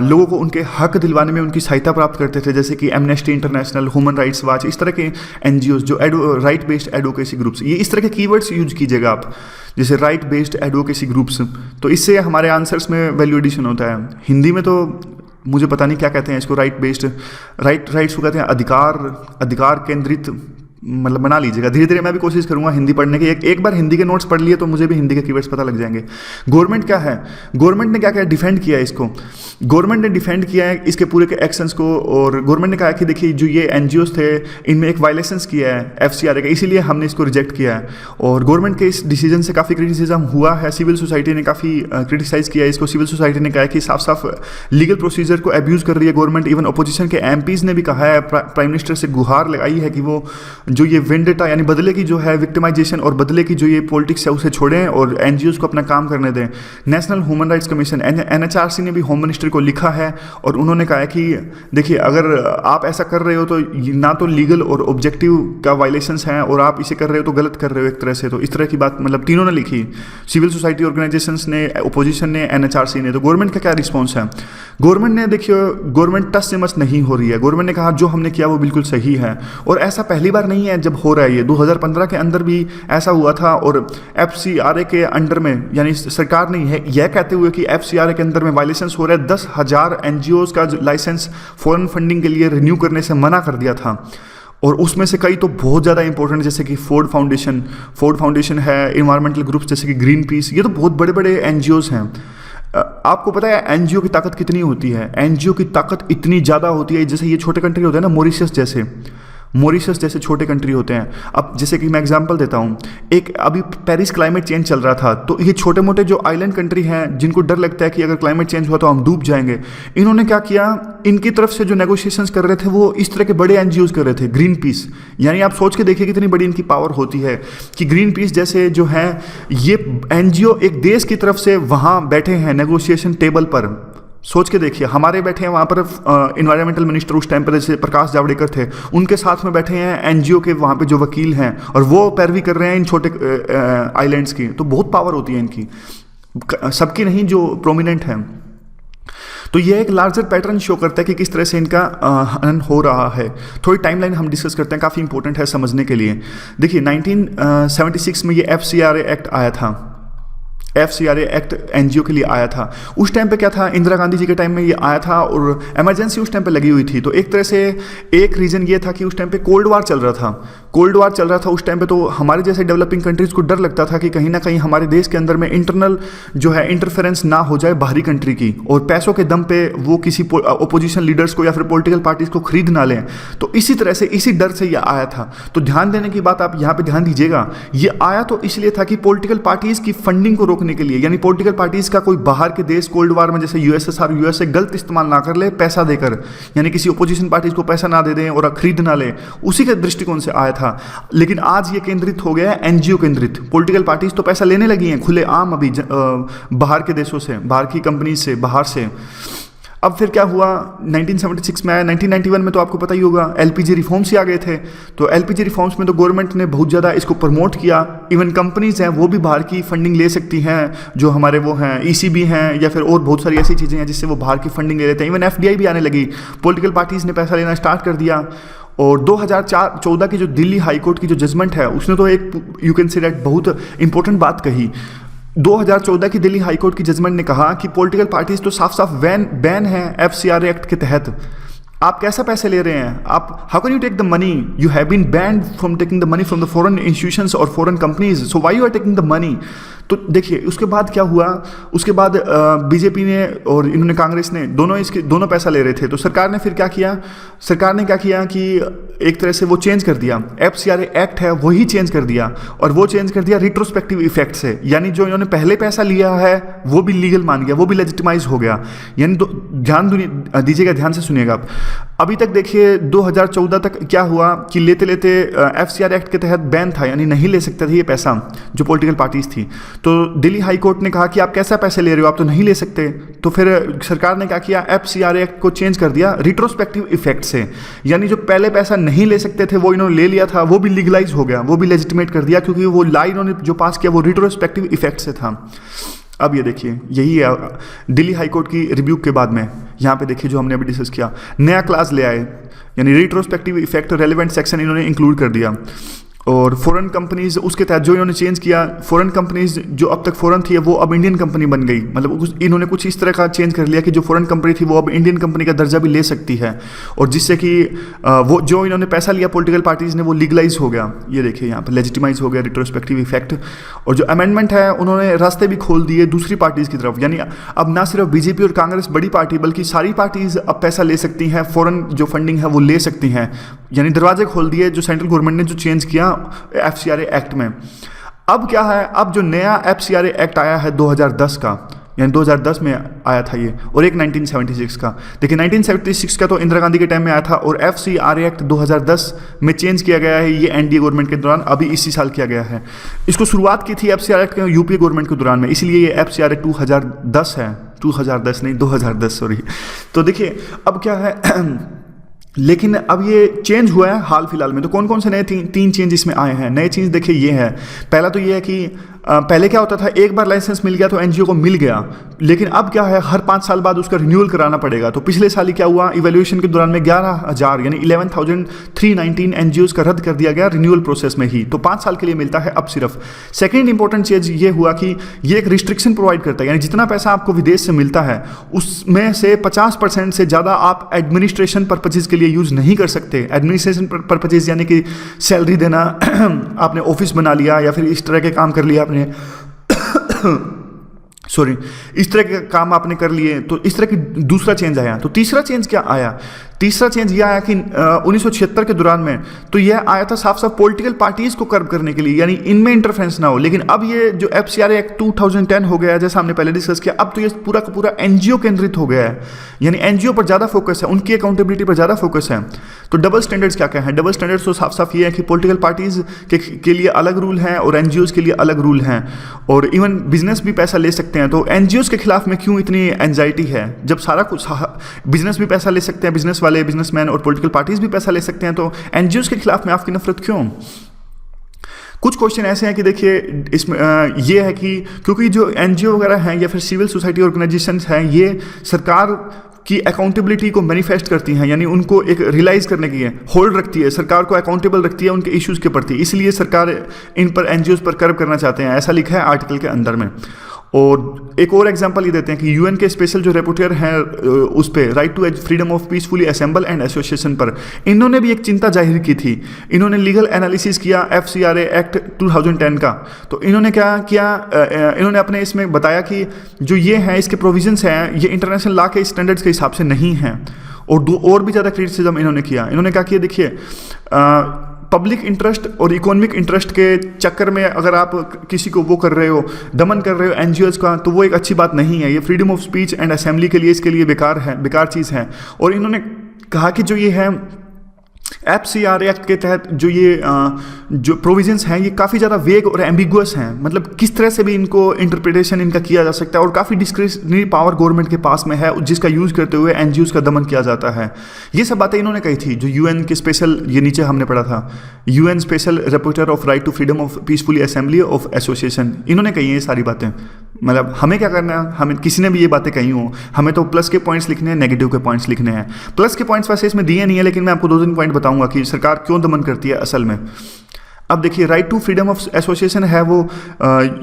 लोगों को उनके हक दिलवाने में उनकी सहायता प्राप्त करते थे, जैसे कि amnesty international, human rights watch, इस तरह के NGOs जो राइट बेस्ड एडवोकेसी ग्रुप्स, ये इस तरह के कीवर्ड्स यूज कीजिएगा आप, जैसे राइट बेस्ड एडवोकेसी ग्रुप्स, तो इससे हमारे आंसर्स में वैल्यू एडिशन होता है। हिंदी में तो मुझे पता नहीं क्या कहते हैं इसको, राइट्स को कहते हैं अधिकार केंद्रित, मतलब बना लीजिएगा। धीरे धीरे मैं भी कोशिश करूंगा हिंदी पढ़ने की। एक बार हिंदी के नोट्स पढ़ लिए तो मुझे भी हिंदी के कीवर्ड्स पता लग जाएंगे। गवर्नमेंट क्या है? गवर्नमेंट ने क्या क्या डिफेंड किया है इसको? गवर्नमेंट ने डिफेंड किया है इसके पूरे के एक्शंस को, और गवर्नमेंट ने कहा कि देखिए जो ये NGOs थे इनमें एक वायलेशंस किया है FCRA का, इसीलिए हमने इसको रिजेक्ट किया है। और गवर्नमेंट के इस डिसीजन से काफ़ी क्रिटिसिज्म हुआ है, सिविल सोसाइटी ने काफ़ी क्रिटिसाइज किया है इसको। सिविल सोसाइटी ने कहा है कि साफ साफ लीगल प्रोसीजर को एब्यूज़ कर रही है गवर्नमेंट। इवन अपोजिशन के MPs ने भी कहा है, प्राइम मिनिस्टर से गुहार लगाई है कि वो जो ये वेंडेटा यानी बदले की जो है विक्टिमाइजेशन और बदले की जो ये पॉलिटिक्स है उसे छोड़ें और NGOs को अपना काम करने दें। National human rights commission NHRC ने भी होम मिनिस्टर को लिखा है और उन्होंने कहा है कि देखिए अगर आप ऐसा कर रहे हो तो ना तो लीगल और ऑब्जेक्टिव का वायलेशंस हैं, और आप इसे कर रहे हो तो गलत कर रहे हो एक तरह से। तो इस तरह की बात मतलब तीनों ने लिखी, सिविल सोसाइटी ऑर्गेनाइजेशंस ने, अपोजिशन ने, NHRC ने। तो गवर्नमेंट का क्या रिस्पॉन्स है? गवर्नमेंट ने, देखिए गवर्नमेंट टस से मस नहीं हो रही है। गवर्नमेंट ने कहा जो हमने किया वो बिल्कुल सही है, और ऐसा पहली बार नहीं है जब हो रहा है। ये 2015 के अंदर भी ऐसा हुआ था, और FCRA के अंडर में, यानी सरकार ने यह कहते हुए कि FCRA के अंदर में वायलेशंस हो रहा है, 10,000 NGOs का लाइसेंस फॉरेन फंडिंग के लिए रिन्यू करने से मना कर दिया था। और उसमें से कई तो बहुत ज़्यादा इंपॉर्टेंट, जैसे कि फोर्ड फाउंडेशन है, इन्वायरमेंटल ग्रुप्स जैसे कि ग्रीन पीस, ये तो बहुत बड़े बड़े NGOs हैं। आपको पता है NGO की ताकत कितनी होती है? NGO की ताकत इतनी ज़्यादा होती है, जैसे ये छोटे कंट्री होते हैं ना, मॉरिशस जैसे छोटे कंट्री होते हैं। अब जैसे कि मैं एग्जांपल देता हूँ, एक अभी पेरिस क्लाइमेट चेंज चल रहा था, तो ये छोटे मोटे जो आइलैंड कंट्री हैं जिनको डर लगता है कि अगर क्लाइमेट चेंज हुआ तो हम डूब जाएंगे, इन्होंने क्या किया, इनकी तरफ से जो नेगोशिएशंस कर रहे थे वो इस तरह के बड़े NGOs कर रहे थे। ग्रीन पीस, यानी आप सोच के देखिए कितनी बड़ी इनकी पावर होती है कि ग्रीन पीस जैसे जो है ये NGO एक देश की तरफ से वहाँ बैठे हैं नेगोशिएशन टेबल पर। सोच के देखिए, हमारे बैठे हैं वहाँ पर इन्वायरमेंटल मिनिस्टर उस टाइम पर जैसे प्रकाश जावड़ेकर थे, उनके साथ में बैठे हैं NGO के वहाँ पे जो वकील हैं, और वो पैरवी कर रहे हैं इन छोटे आइलैंड्स की। तो बहुत पावर होती है इनकी, सबकी नहीं जो प्रोमिनेंट हैं। तो ये एक लार्जर पैटर्न शो करता है कि किस तरह से इनका हनन हो रहा है। थोड़ी टाइमलाइन हम डिस्कस करते हैं, काफ़ी इंपॉर्टेंट है समझने के लिए। देखिए 1976 में ये FCRA एक्ट आया था। FCRA एक्ट NGO के लिए आया था। उस टाइम पे क्या था, इंदिरा गांधी जी के टाइम में ये आया था, और इमरजेंसी उस टाइम पे लगी हुई थी। तो एक तरह से एक रीज़न ये था कि उस टाइम पे कोल्ड वार चल रहा था उस टाइम पे। तो हमारे जैसे डेवलपिंग कंट्रीज़ को डर लगता था कि कहीं ना कहीं हमारे देश के अंदर में इंटरनल जो है इंटरफेरेंस ना हो जाए बाहरी कंट्री की, और पैसों के दम पे वो किसी अपोजिशन लीडर्स को या फिर पॉलिटिकल पार्टीज़ को खरीद ना लें। तो इसी तरह से, इसी डर से ये आया था। तो ध्यान देने की बात आप यहाँ पे ध्यान दीजिएगा, ये आया तो इसलिए था कि पॉलिटिकल पार्टीज़ की फंडिंग को रोकने के लिए, यानी पॉलिटिकल पार्टीज़ का कोई बाहर के देश कोल्ड वार में जैसे USSR USA गलत इस्तेमाल ना कर ले पैसा देकर, यानी किसी अपोजिशन पार्टीज़ को पैसा ना दे दें और खरीद ना ले, उसी के दृष्टिकोण से आया था। लेकिन आज ये केंद्रित हो गया है NGO केंद्रित। पॉलिटिकल पार्टीज तो पैसा लेने लगी हैं खुले आम अभी बाहर के देशों से, बाहर की कंपनी से, बाहर से। अब फिर क्या हुआ, 1976 में आया, 1991 में तो आपको पता ही होगा एलपीजी रिफॉर्म्स ही आ गए थे। तो एलपीजी रिफॉर्म्स में तो गवर्नमेंट ने बहुत ज़्यादा इसको प्रमोट किया। इवन कंपनीज हैं वो भी बाहर की फंडिंग ले सकती हैं, जो हमारे वो हैं ईसीबी हैं या फिर और बहुत सारी ऐसी चीज़ें हैं जिससे वो बाहर की फंडिंग ले लेते हैं। इवन एफडीआई भी आने लगी, पॉलिटिकल पार्टीज़ ने पैसा लेना स्टार्ट कर दिया। और 2014 की जो दिल्ली हाई कोर्ट की जो जजमेंट है उसने तो एक यू कैन से दैट बहुत इंपॉर्टेंट बात कही। 2014 की दिल्ली हाई कोर्ट की जजमेंट ने कहा कि पॉलिटिकल पार्टीज तो साफ साफ बैन है एफसीआरए एक्ट के तहत। आप कैसा पैसे ले रहे हैं, आप how can you take the money, you have been banned from taking the money from the foreign institutions और foreign companies, so why you are taking the money. तो देखिए उसके बाद क्या हुआ, उसके बाद बीजेपी ने और इन्होंने कांग्रेस ने दोनों पैसा ले रहे थे। तो सरकार ने फिर क्या किया, सरकार ने क्या किया कि एक तरह से वो चेंज कर दिया, एफसीआरए एक्ट है वही चेंज कर दिया, और वो चेंज कर दिया रिट्रोस्पेक्टिव इफेक्ट से, यानी जो इन्होंने पहले पैसा लिया है वो भी लीगल मान गया, वो भी लेजिटिमाइज हो गया। यानी ध्यान दीजिएगा, ध्यान से सुनिएगा आप। अभी तक देखिए 2014 तक क्या हुआ कि लेते लेते एफसीआरए एक्ट के तहत बैन था, यानी नहीं ले सकते थे ये पैसा जो पॉलिटिकल पार्टीज थी। तो दिल्ली हाई कोर्ट ने कहा कि आप कैसा पैसे ले रहे हो, आप तो नहीं ले सकते। तो फिर सरकार ने क्या किया, एफसीआरए एक्ट को चेंज कर दिया रिट्रोस्पेक्टिव इफेक्ट से, यानी जो पहले पैसा नहीं ले सकते थे वो इन्होंने ले लिया था, वो भी लीगलाइज हो गया, वो भी लेजिटिमेट कर दिया, क्योंकि वो ला इन्होंने जो पास किया वो रिट्रोस्पेक्टिव इफेक्ट से था। अब ये देखिए यही है दिल्ली हाई कोर्ट की रिव्यू के बाद में, यहाँ पे देखिए जो हमने अभी डिस्कस किया, नया क्लास ले आए, यानी रिट्रोस्पेक्टिव इफेक्ट रेलेवेंट सेक्शन इन्होंने इंक्लूड कर दिया। और फॉरेन कंपनीज उसके तहत जो इन्होंने चेंज किया, फॉरेन कंपनीज जो अब तक फॉरेन थी वो अब इंडियन कंपनी बन गई, मतलब इन्होंने कुछ इस तरह का चेंज कर लिया कि जो फॉरेन कंपनी थी वो अब इंडियन कंपनी का दर्जा भी ले सकती है, और जिससे कि वो जो इन्होंने पैसा लिया पॉलिटिकल पार्टीज ने वो लीगलाइज हो गया। ये देखिए यहाँ पर लेजिटिमाइज हो गया रिट्रोस्पेक्टिव इफेक्ट। और जो अमेंडमेंट है उन्होंने रास्ते भी खोल दिए दूसरी पार्टीज की तरफ, यानी अब ना सिर्फ बीजेपी और कांग्रेस बड़ी पार्टी बल्कि सारी पार्टीज अब पैसा ले सकती हैं, फॉरेन जो फंडिंग है वो ले सकती हैं, यानी दरवाजे खोल दिए जो सेंट्रल गवर्नमेंट ने जो चेंज किया एफसीआरए एक्ट में। अब क्या है, अब जो नया एफसीआरए एक्ट आया है 2010 का, यानी 2010 में आया था ये, और एक 1976 का। देखिए 1976 का तो इंदिरा गांधी के टाइम में आया था, और एफसीआरए एक्ट 2010 में चेंज किया गया है, ये एनडीए गवर्नमेंट के दौरान अभी इसी साल किया गया है। इसको शुरुआत की थी एफसीआरए एक्ट यूपीए गवर्नमेंट के दौरान में, इसलिए ये एफसीआरए 2010 है, 2010 नहीं 2010 सॉरी। तो देखिए अब क्या है लेकिन अब ये चेंज हुआ है हाल फिलहाल में। तो कौन कौन से नए तीन चेंज इसमें आए हैं। नए चेंज देखिए ये है, पहला तो ये है कि पहले क्या होता था, एक बार लाइसेंस मिल गया तो एनजीओ को मिल गया, लेकिन अब क्या है हर 5 साल बाद उसका रिन्यूअल कराना पड़ेगा। तो पिछले साल ही क्या हुआ, इवैल्यूएशन के दौरान में 11,000 यानी 11,319 एनजीओज का रद्द कर दिया गया रिन्यूअल प्रोसेस में ही। तो 5 साल के लिए मिलता है अब सिर्फ। सेकेंड इंपॉर्टेंट चीज ये हुआ कि ये एक रिस्ट्रिक्शन प्रोवाइड करता है, यानी जितना पैसा आपको विदेश से मिलता है उसमें से 50% से ज़्यादा आप एडमिनिस्ट्रेशन पर्पजेज के लिए यूज नहीं कर सकते। एडमिनिस्ट्रेशन पर्पजेज यानी कि सैलरी देना, आपने ऑफिस बना लिया या फिर इस तरह के काम कर लिया आपने सॉरी इस तरह के काम आपने कर लिए, तो इस तरह की दूसरा चेंज आया। तो तीसरा चेंज क्या आया, तीसरा चेंज यह आया कि 1976 के दौरान में तो यह आया था साफ साफ पॉलिटिकल पार्टीज को कर्ब करने के लिए, यानी इनमें इंटरफेरेंस ना हो। लेकिन अब ये जो एफसीआरए एक्ट 2010 हो गया है, जैसा हमने पहले डिस्कस किया, अब तो ये पूरा का पूरा एनजीओ केंद्रित हो गया है, यानी एनजीओ पर ज़्यादा फोकस है, उनकी अकाउंटेबिलिटी पर ज़्यादा फोकस है। तो डबल स्टैंडर्ड्स क्या क्या है, डबल स्टैंडर्ड्स तो साफ साफ ये है कि पॉलिटिकल पार्टीज के लिए अलग रूल हैं और एनजीओज के लिए अलग रूल हैं, और इवन बिजनेस भी पैसा ले सकते हैं। तो एनजीओज के खिलाफ में क्यों इतनी एंजाइटी है, जब सारा कुछ बिजनेस भी पैसा ले सकते हैं, बिजनेस वाले बिजनेसमैन और पॉलिटिकल पार्टीज भी पैसा ले सकते हैं, तो एनजीओज के खिलाफ में आपकी नफरत क्यों। कुछ क्वेश्चन ऐसे हैं कि देखिए इसमें ये है कि क्योंकि जो एनजीओ वगैरह हैं या फिर सिविल सोसाइटी ऑर्गेनाइजेशंस हैं, ये सरकार की अकाउंटेबिलिटी को मैनिफेस्ट करती हैं, यानी उनको एक रियलाइज करने की होल्ड रखती है, सरकार को अकाउंटेबल रखती है उनके इश्यूज के प्रति, इसलिए सरकार इन पर एनजीओज पर कर्ब करना चाहते हैं, ऐसा लिखा है आर्टिकल के अंदर में। और एक और एग्जांपल ये देते हैं कि यूएन के स्पेशल जो रिपोर्टर हैं उस पे right to freedom of peacefully assemble and association पर इन्होंने भी एक चिंता जाहिर की थी। इन्होंने लीगल एनालिसिस किया एफसीआरए एक्ट 2010 का। तो इन्होंने क्या किया, इन्होंने अपने इसमें बताया कि जो ये हैं इसके प्रोविजंस हैं ये इंटरनेशनल लॉ के स्टैंडर्ड्स के हिसाब से नहीं हैं, और भी ज़्यादा क्रिटिसिज्म इन्होंने किया। इन्होंने क्या किया, देखिए पब्लिक इंटरेस्ट और इकोनॉमिक इंटरेस्ट के चक्कर में अगर आप किसी को वो कर रहे हो, दमन कर रहे हो एनजीओज का, तो वो एक अच्छी बात नहीं है। ये freedom of speech and assembly के लिए इसके लिए बेकार चीज़ है। और इन्होंने कहा कि जो ये है FCR एक्ट के तहत जो प्रोविजंस हैं ये काफ़ी ज़्यादा वेग और एम्बिगुअस हैं, मतलब किस तरह से भी इनको इंटरप्रिटेशन इनका किया जा सकता है और काफ़ी डिस्क्रिशनरी पावर गवर्नमेंट के पास में है जिसका यूज़ करते हुए NGOs का दमन किया जाता है। ये सब बातें इन्होंने कही थी। जो UN के स्पेशल, ये नीचे हमने पढ़ा था, UN special reporter of right to freedom of peacefully assembly of association, इन्होंने कही हैं ये सारी बातें। मतलब हमें क्या करना है, हमें किसी ने भी ये बातें कही हो, हमें तो प्लस के पॉइंट्स लिखने हैं, नेगेटिव के पॉइंट्स लिखने हैं। प्लस के पॉइंट्स वैसे इसमें दिए नहीं है, लेकिन मैं आपको 2-3 पॉइंट बताऊंगा कि सरकार क्यों दमन करती है असल में। अब देखिए, right to freedom of association है वो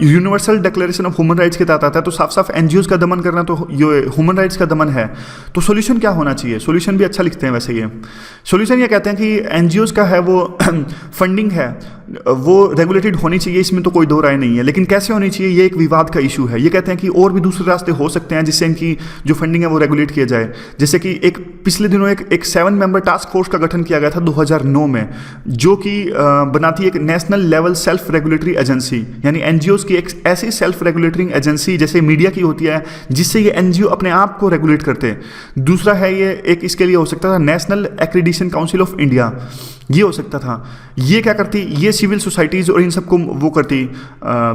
universal declaration of human rights के तहत आता है, तो साफ साफ NGOs का दमन करना तो ये ह्यूमन राइट्स का दमन है। तो सॉल्यूशन क्या होना चाहिए? सॉल्यूशन भी अच्छा लिखते हैं वैसे ये। सॉल्यूशन ये कहते हैं कि NGOs का है वो फंडिंग है वो रेगुलेटेड होनी चाहिए, इसमें तो कोई दो राय नहीं है, लेकिन कैसे होनी चाहिए ये एक विवाद का इशू है। ये कहते हैं कि और भी दूसरे रास्ते हो सकते हैं जिससे इनकी जो फंडिंग है वो रेगुलेट किया जाए। जैसे कि एक पिछले दिनों एक 7 मेंबर टास्क फोर्स का गठन किया गया था 2009 में, जो कि बनाती है एक national level self regulatory agency, यानी NGOs की एक ऐसी सेल्फ रेगुलेटरिंग एजेंसी जैसे मीडिया की होती है, जिससे ये NGO अपने आप को रेगुलेट करते हैं। दूसरा है ये एक, इसके लिए हो सकता था नेशनल एक्रीडिशन काउंसिल ऑफ इंडिया, ये हो सकता था। ये क्या करती, ये सिविल सोसाइटीज़ और इन सबको वो करती,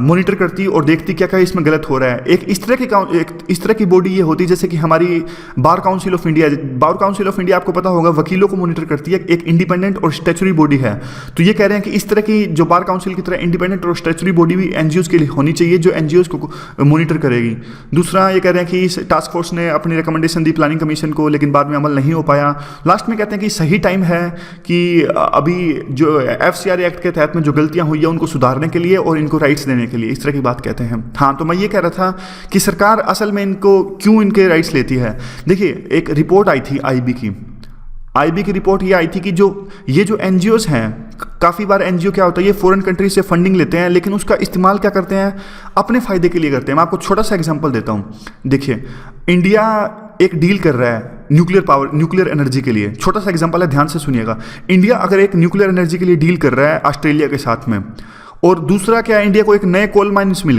मॉनिटर करती और देखती क्या क्या इसमें गलत हो रहा है। एक इस तरह की बॉडी ये होती जैसे कि हमारी bar council of India. Bar council of India आपको पता होगा वकीलों को मॉनिटर करती है, एक इंडिपेंडेंट और स्टैचुरी बॉडी है। तो ये कह रहे हैं कि इस तरह की जो बार काउंसिल की तरह इंडिपेंडेंट और स्टैचुरी बॉडी भी NGOs के लिए होनी चाहिए, जो NGOs को मॉनिटर करेगी। दूसरा ये कह रहे हैं कि इस टास्क फोर्स ने अपनी रिकमेंडेशन दी प्लानिंग कमीशन को, लेकिन बाद में अमल नहीं हो पाया। लास्ट में कहते हैं कि सही टाइम है कि अभी जो FCR एक्ट के तहत में जो गलतियां हुई है उनको सुधारने के लिए और इनको राइट्स देने के लिए, इस तरह की बात कहते हैं। हाँ, तो मैं ये कह रहा था कि सरकार असल में इनको क्यों इनके राइट्स लेती है। देखिए, एक रिपोर्ट आई थी IB की रिपोर्ट ये आई थी कि ये जो NGOs हैं, काफ़ी बार NGO क्या होता है, ये फॉरेन कंट्री से फंडिंग लेते हैं, लेकिन उसका इस्तेमाल क्या करते हैं, अपने फ़ायदे के लिए करते हैं। मैं आपको छोटा सा एग्जांपल देता हूँ। देखिए, इंडिया एक डील कर रहा है न्यूक्लियर एनर्जी के लिए। छोटा सा एग्जांपल है, ध्यान से सुनिएगा। इंडिया अगर एक न्यूक्लियर एनर्जी के लिए डील कर रहा है ऑस्ट्रेलिया के साथ में, और दूसरा क्या है, इंडिया को एक नए कोल माइंस मिल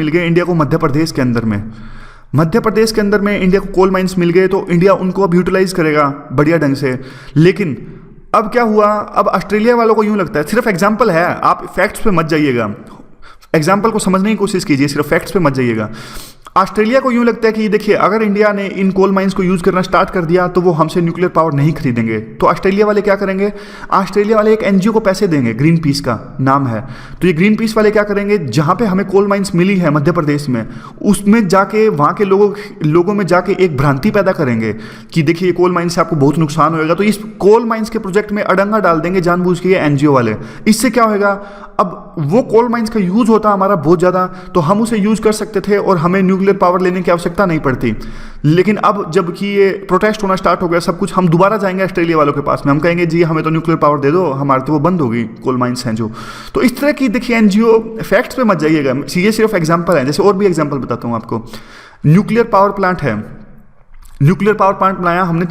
गए इंडिया को मध्य प्रदेश के अंदर में इंडिया को कोल माइंस मिल गए, तो इंडिया उनको अब यूटिलाइज करेगा बढ़िया ढंग से। लेकिन अब क्या हुआ, अब ऑस्ट्रेलिया वालों को यूं लगता है, सिर्फ एग्जांपल है, आप फैक्ट्स पे मत जाइएगा, एग्जांपल को समझने की कोशिश कीजिए, सिर्फ फैक्ट्स पे मत जाइएगा। ऑस्ट्रेलिया को यूं लगता है कि देखिए, अगर इंडिया ने इन कोल माइंस को यूज करना स्टार्ट कर दिया तो वो हमसे न्यूक्लियर पावर नहीं खरीदेंगे। तो ऑस्ट्रेलिया वाले क्या करेंगे, ऑस्ट्रेलिया वाले एक NGO को पैसे देंगे, ग्रीन पीस का नाम है। तो ये ग्रीन पीस वाले क्या करेंगे, जहां पे हमें कोल माइंस मिली है मध्य प्रदेश में, उसमें जाके वहां के लोगों में जाके एक भ्रांति पैदा करेंगे कि देखिए कोल माइंस से आपको बहुत नुकसान होगा। तो इस कोल माइंस के प्रोजेक्ट में अड़ंगा डाल देंगे जानबूझ के ये NGO वाले। इससे क्या होगा, अब वो कोल माइंस का यूज होता हमारा बहुत ज़्यादा, तो हम उसे यूज कर सकते थे और हमें न्यूक्लियर पावर लेने की आवश्यकता नहीं पड़ती। लेकिन अब जबकि ये प्रोटेस्ट होना स्टार्ट हो गया सब कुछ, हम दोबारा जाएंगे ऑस्ट्रेलिया वालों के पास में, हम कहेंगे जी हमें तो न्यूक्लियर पावर दे दो, हमारे तो वो बंद होगी कोल माइंस हैं जो। तो इस तरह की देखिए NGO, फैक्ट्स पे मत जाइएगा, ये सिर्फ एग्जाम्पल है। जैसे और भी एग्जाम्पल बताता हूँ आपको। न्यूक्लियर पावर प्लांट बनाया हमने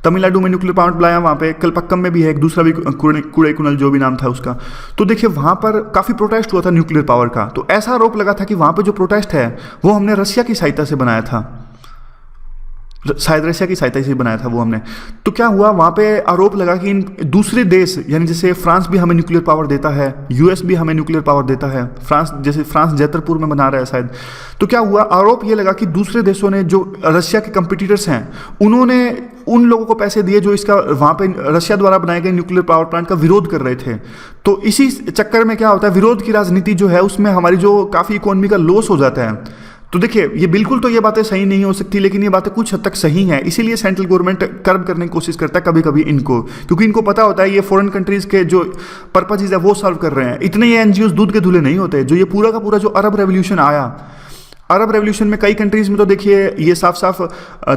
तमिलनाडु में न्यूक्लियर पावर बनाया, वहाँ पे कलपक्कम में भी है, एक दूसरा भी कुड़ेकुनल जो भी नाम था उसका। तो देखिए वहाँ पर काफ़ी प्रोटेस्ट हुआ था न्यूक्लियर पावर का। तो ऐसा आरोप लगा था कि वहाँ पे जो प्रोटेस्ट है वो हमने रशिया की सहायता से बनाया था, शायद रशिया की सहायता से बनाया था वो हमने। तो क्या हुआ, वहाँ पे आरोप लगा कि इन दूसरे देश, यानी जैसे फ्रांस भी हमें न्यूक्लियर पावर देता है, US भी हमें न्यूक्लियर पावर देता है, फ्रांस जैतरपुर में बना रहा है शायद। तो क्या हुआ, आरोप ये लगा कि दूसरे देशों ने, जो रशिया के कंपिटिटर्स हैं, उन्होंने उन लोगों को पैसे दिए जो इसका वहाँ पे रशिया द्वारा बनाए गए न्यूक्लियर पावर प्लांट का विरोध कर रहे थे। तो इसी चक्कर में क्या होता है, विरोध की राजनीति जो है उसमें हमारी जो काफ़ी इकोनॉमी का लॉस हो जाता है। तो देखिए, ये बिल्कुल तो ये बातें सही नहीं हो सकती, लेकिन ये बातें कुछ हद तक सही हैं। इसीलिए सेंट्रल गवर्नमेंट कर्ब करने की कोशिश करता है कभी कभी इनको, क्योंकि इनको पता होता है ये फॉरेन कंट्रीज के जो पर्पजेज है वो सर्व कर रहे हैं। इतने ये NGOs दूध के धुले नहीं होते। जो ये पूरा का पूरा जो अरब रेवोल्यूशन आया, अरब रेवोल्यूशन में कई कंट्रीज में तो देखिए ये साफ साफ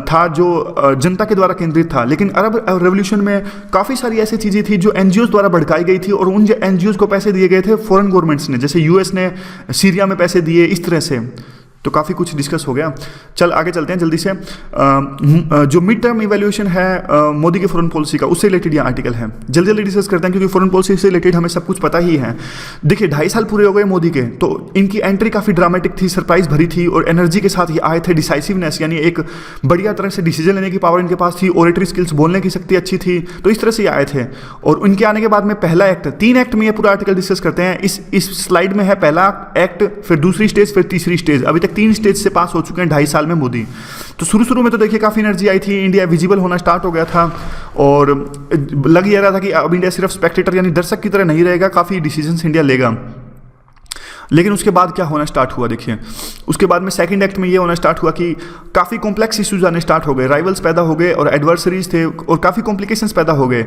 था जो जनता के द्वारा केंद्रित था, लेकिन अरब रेवोल्यूशन में काफ़ी सारी ऐसी चीज़ें थी जो NGOs द्वारा भड़काई गई थी, और उन NGOs को पैसे दिए गए थे फॉरेन गवर्नमेंट्स ने, जैसे US ने सीरिया में पैसे दिए, इस तरह से। तो काफ़ी कुछ डिस्कस हो गया। चल आगे चलते हैं जल्दी से। जो मिड टर्म इवैल्यूएशन है मोदी के फॉरेन पॉलिसी का, उससे रिलेटेड ये आर्टिकल है, जल्दी जल्दी डिस्कस करते हैं क्योंकि फॉरेन पॉलिसी से रिलेटेड हमें सब कुछ पता ही है। देखिए 2.5 साल पूरे हो गए मोदी के, तो इनकी एंट्री काफ़ी ड्रामेटिक थी, सरप्राइज भरी थी और एनर्जी के साथ ये आए थे। डिसाइसिवनेस यानी एक बढ़िया तरह से डिसीजन लेने की पावर इनके पास थी, ओरेटरी स्किल्स, बोलने की शक्ति अच्छी थी, तो इस तरह से ये आए थे। और उनके आने के बाद में पहला एक्ट, 3 एक्ट में ये पूरा आर्टिकल डिस्कस करते हैं। इस स्लाइड में है पहला एक्ट, फिर दूसरी स्टेज, फिर तीसरी स्टेज। अभी तक 3 स्टेज से पास हो चुके हैं 2.5 साल में मोदी। तो शुरू में तो देखिए काफ़ी एनर्जी आई थी, इंडिया विजिबल होना स्टार्ट हो गया था और लग ये रहा था कि अब इंडिया सिर्फ स्पेक्टेटर यानी दर्शक की तरह नहीं रहेगा, काफ़ी डिसीजंस इंडिया लेगा। लेकिन उसके बाद क्या होना स्टार्ट हुआ, देखिए उसके बाद में सेकंड एक्ट में ये होना स्टार्ट हुआ कि काफ़ी कॉम्प्लेक्स इश्यूज आने स्टार्ट हो गए, राइवल्स पैदा हो गए और एडवर्सरीज थे और काफ़ी कॉम्प्लिकेशंस पैदा हो गए।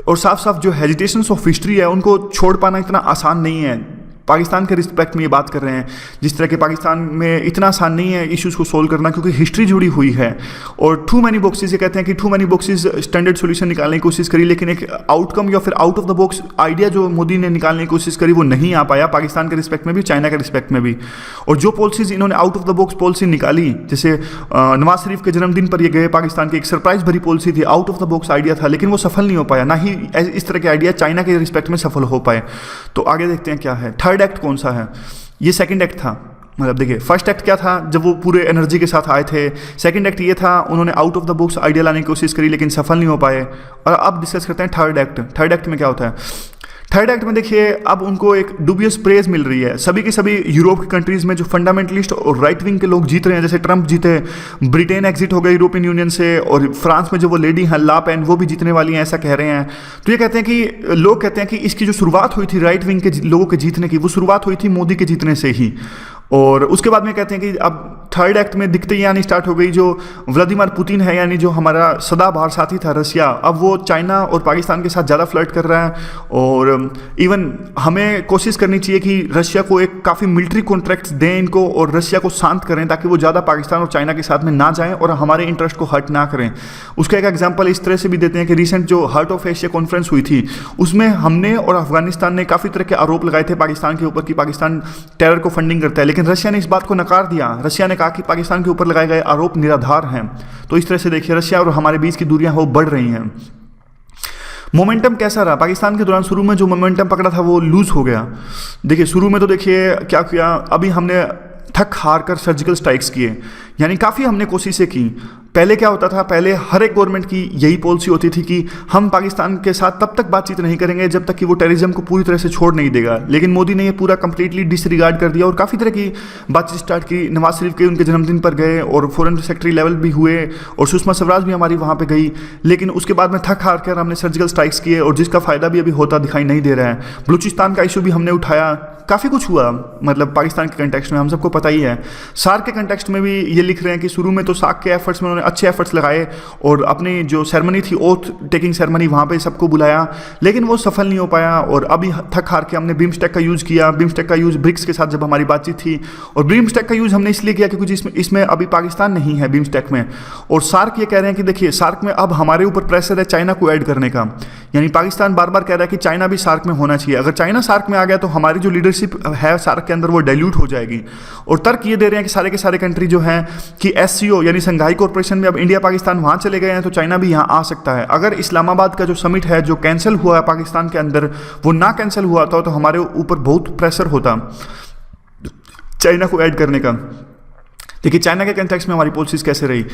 और साफ साफ जो हेजिटेशंस ऑफ हिस्ट्री है उनको छोड़ पाना इतना आसान नहीं है। पाकिस्तान के रिस्पेक्ट में ये बात कर रहे हैं, जिस तरह के पाकिस्तान में इतना आसान नहीं है इश्यूज़ को सोल्व करना क्योंकि हिस्ट्री जुड़ी हुई है। और टू मैनी बॉक्सेस, ये कहते हैं कि too many boxes standard solution निकालने की कोशिश करी, लेकिन एक आउटकम या फिर out of the box idea जो मोदी ने निकालने की कोशिश करी वो नहीं आ पाया, पाकिस्तान के रिस्पेक्ट में भी, चाइना के रिस्पेक्ट में भी। और जो पॉलिसीज इन्होंने out of the box policy निकाली, जैसे नवाज शरीफ के जन्मदिन पर ये गए पाकिस्तान की, एक सरप्राइज भरी पॉलिसी थी, out of the box idea था, लेकिन वो सफल नहीं हो पाया, ना ही इस तरह के आइडिया चाइना के रिस्पेक्ट में सफल हो पाए। तो आगे देखते हैं क्या है। थर्ड एक्ट कौन सा है, ये सेकंड एक्ट था। मतलब देखिए फर्स्ट एक्ट क्या था जब वो पूरे एनर्जी के साथ आए थे, सेकंड एक्ट ये था उन्होंने out of the box idea लाने की कोशिश करी लेकिन सफल नहीं हो पाए। और अब डिस्कस करते हैं थर्ड एक्ट। थर्ड एक्ट में क्या होता है? थर्ड एक्ट में देखिए अब उनको एक डुबियस प्रेज मिल रही है। सभी की सभी यूरोप की कंट्रीज में जो फंडामेंटलिस्ट और राइट विंग के लोग जीत रहे हैं, जैसे ट्रंप जीते, ब्रिटेन एग्जिट हो गए यूरोपियन यूनियन से, और फ्रांस में जो वो लेडी हैं ला पेन वो भी जीतने वाली हैं, ऐसा कह रहे हैं। तो ये कहते हैं कि लोग कहते हैं कि इसकी जो शुरुआत हुई थी राइट विंग के लोगों के जीतने की, वो शुरुआत हुई थी मोदी के जीतने से ही। और उसके बाद में कहते हैं कि अब थर्ड एक्ट में दिखते ही आनी स्टार्ट हो गई जो व्लादिमीर पुतिन है, यानी जो हमारा सदाबहार साथी था रशिया, अब वो चाइना और पाकिस्तान के साथ ज़्यादा फ्लर्ट कर रहा है। और इवन हमें कोशिश करनी चाहिए कि रशिया को एक काफ़ी मिलिट्री कॉन्ट्रैक्ट्स दें इनको और रशिया को शांत करें ताकि वो ज़्यादा पाकिस्तान और चाइना के साथ में ना जाएं और हमारे इंटरेस्ट को हर्ट ना करें। उसका एक एग्जाम्पल इस तरह से भी देते हैं कि रिसेंट जो हार्ट ऑफ एशिया कॉन्फ्रेंस हुई थी उसमें हमने और अफगानिस्तान ने काफ़ी तरह के आरोप लगाए थे पाकिस्तान के ऊपर कि पाकिस्तान टेरर को फंडिंग करता है, लेकिन रशिया ने इस बात को नकार दिया। रशिया ने कहा कि पाकिस्तान के ऊपर लगाए गए आरोप निराधार हैं। तो इस तरह से देखिए रशिया और हमारे बीच की दूरियां वो बढ़ रही हैं। मोमेंटम कैसा रहा पाकिस्तान के दौरान? शुरू में जो मोमेंटम पकड़ा था वो लूज हो गया। देखिए शुरू में तो देखिए क्या किया, अभी हमने थक हार कर सर्जिकल स्ट्राइक्स किए, यानी काफ़ी हमने कोशिशें की। पहले क्या होता था, पहले हर एक गवर्नमेंट की यही पॉलिसी होती थी कि हम पाकिस्तान के साथ तब तक बातचीत नहीं करेंगे जब तक कि वो टेररिज्म को पूरी तरह से छोड़ नहीं देगा। लेकिन मोदी ने ये पूरा कंप्लीटली डिसरिगार्ड कर दिया और काफ़ी तरह की बातचीत स्टार्ट की। नवाज शरीफ के उनके जन्मदिन पर गए और फॉरेन सेक्रेटरी लेवल भी हुए और सुषमा स्वराज भी हमारी वहाँ पर गई। लेकिन उसके बाद में थक हार कर हमने सर्जिकल स्ट्राइक्स किए और जिसका फ़ायदा भी अभी होता दिखाई नहीं दे रहा है। बलूचिस्तान का इशू भी हमने उठाया, काफ़ी कुछ हुआ मतलब पाकिस्तान के कंटेक्स्ट में, हम सबको पता ही है। सार्क के कंटेक्स्ट में भी ये लिख रहे हैं कि शुरू में तो सार्क के एफर्ट्स में उन्होंने अच्छे एफर्ट्स लगाए और अपनी जो सेरेमनी थी ओथ टेकिंग सेरेमनी वहाँ पे सबको बुलाया, लेकिन वो सफल नहीं हो पाया। और अभी थक हार के हमने बिम्स्टेक का यूज़ किया। बिम्स्टेक का यूज़ ब्रिक्स के साथ जब हमारी बातचीत थी, और बिम्स्टेक का यूज़ हमने इसलिए किया क्योंकि इसमें अभी पाकिस्तान नहीं है बिम्स्टेक में। और सार्क ये कह रहे हैं कि देखिए सार्क में अब हमारे ऊपर प्रेशर है चाइना को ऐड करने का, यानी पाकिस्तान बार बार कह रहा है कि चाइना भी सार्क में होना चाहिए। अगर चाइना सार्क में आ गया तो हमारी जो लीडरशिप है सार्क के अंदर वो डाइल्यूट हो जाएगी। और तर्क ये दे रहे हैं कि सारे के सारे कंट्री जो हैं कि एससीओ यानी संघाई कॉर्पोरेशन में अब इंडिया पाकिस्तान वहाँ चले गए हैं तो चाइना भी यहाँ आ सकता है। अगर इस्लामाबाद का जो समिट है जो कैंसिल हुआ है पाकिस्तान के अंदर, वो ना कैंसिल हुआ था तो हमारे ऊपर बहुत प्रेशर होता चाइना को ऐड करने का। देखिए चाइना के कंटेक्स्ट में हमारी पॉलिसीज कैसे रही,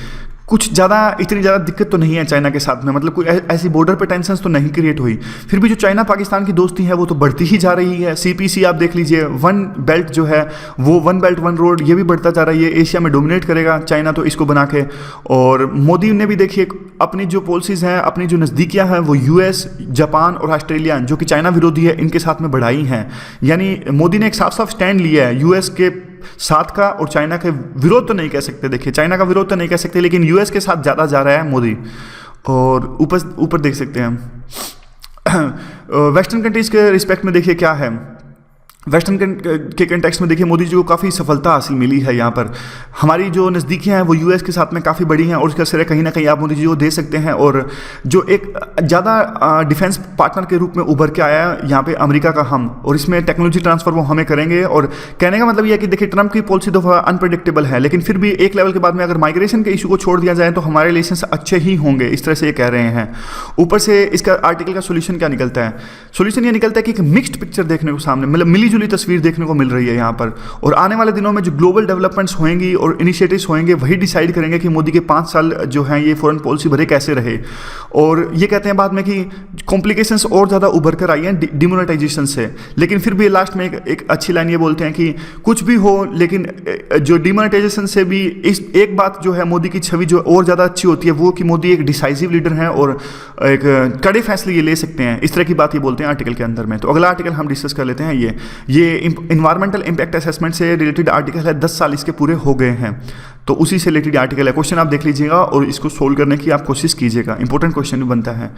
कुछ ज़्यादा इतनी ज़्यादा दिक्कत तो नहीं है चाइना के साथ में, मतलब कोई ऐसी बॉर्डर पे टेंशन्स तो नहीं क्रिएट हुई। फिर भी जो चाइना पाकिस्तान की दोस्ती है वो तो बढ़ती ही जा रही है। सीपीसी आप देख लीजिए, वन बेल्ट जो है वो वन बेल्ट वन रोड ये भी बढ़ता जा रहा है। ये एशिया में डोमिनेट करेगा चाइना तो इसको बना के। और मोदी ने भी देखिए अपनी जो पॉलिसीज़ हैं, अपनी जो नज़दीकियाँ हैं वो यूएस, जापान और ऑस्ट्रेलिया जो कि चाइना विरोधी है इनके साथ में बढ़ाई हैं। यानी मोदी ने एक साफ साफ स्टैंड लिया है यूएस के साथ का, और चाइना के विरोध तो नहीं कह सकते, देखिए चाइना का विरोध तो नहीं कह सकते, लेकिन यूएस के साथ ज़्यादा जा रहा है मोदी। और ऊपर देख सकते हैं वेस्टर्न कंट्रीज़ के रिस्पेक्ट में देखिए क्या है। वेस्टर्न के कंटेक्स्ट में देखिए मोदी जी को काफ़ी सफलता हासिल मिली है यहाँ पर। हमारी जो नज़दीकियाँ हैं वो यूएस के साथ में काफ़ी बड़ी हैं और उसका श्रेय कहीं ना कहीं आप मोदी जी को दे सकते हैं। और जो एक ज़्यादा डिफेंस पार्टनर के रूप में उभर के आया है यहाँ पे अमेरिका का हम, और इसमें टेक्नोलॉजी ट्रांसफर वो हमें करेंगे। और कहने का मतलब यह है कि देखिए ट्रंप की पॉलिसी तो अनप्रेडिक्टेबल है, लेकिन फिर भी एक लेवल के बाद में अगर माइग्रेशन के इशू को छोड़ दिया जाए तो हमारे रिलेशंस अच्छे ही होंगे, इस तरह से ये कह रहे हैं। ऊपर से इसका आर्टिकल का सोल्यूशन क्या निकलता है? सोल्यूशन ये निकलता है कि एक मिक्स्ड पिक्चर देखने को सामने, मतलब मिली जुली तस्वीर देखने को मिल रही है यहाँ पर। और आने वाले दिनों में जो ग्लोबल डेवलपमेंट्स होंगी और इनिशिएटिव्स होंगे वही डिसाइड करेंगे कि मोदी के 5 साल जो हैं ये फॉरेन पॉलिसी भरे कैसे रहे। और ये कहते हैं बाद में कि कॉम्प्लिकेशंस और ज़्यादा उभर कर आई हैं डिमोनेटाइजेशन से, लेकिन फिर भी लास्ट में एक अच्छी लाइन ये बोलते हैं कि कुछ भी हो लेकिन जो डिमोनेटाइजेशन से भी इस एक बात जो है मोदी की छवि जो और ज़्यादा अच्छी होती है वो कि मोदी एक डिसाइसिव लीडर हैं और एक कड़े फैसले ये ले सकते हैं, इस तरह की बात ये बोलते हैं आर्टिकल के अंदर में। तो अगला आर्टिकल हम डिस्कस कर लेते हैं। ये इन्वायरमेंटल इम्पैक्ट असेसमेंट से रिलेटेड आर्टिकल है, 10 साल इसके पूरे हो गए हैं, तो उसी से रिलेटेड आर्टिकल है। क्वेश्चन आप देख लीजिएगा और इसको सोल्व करने की आप कोशिश कीजिएगा, इंपॉर्टेंट क्वेश्चन भी बनता है।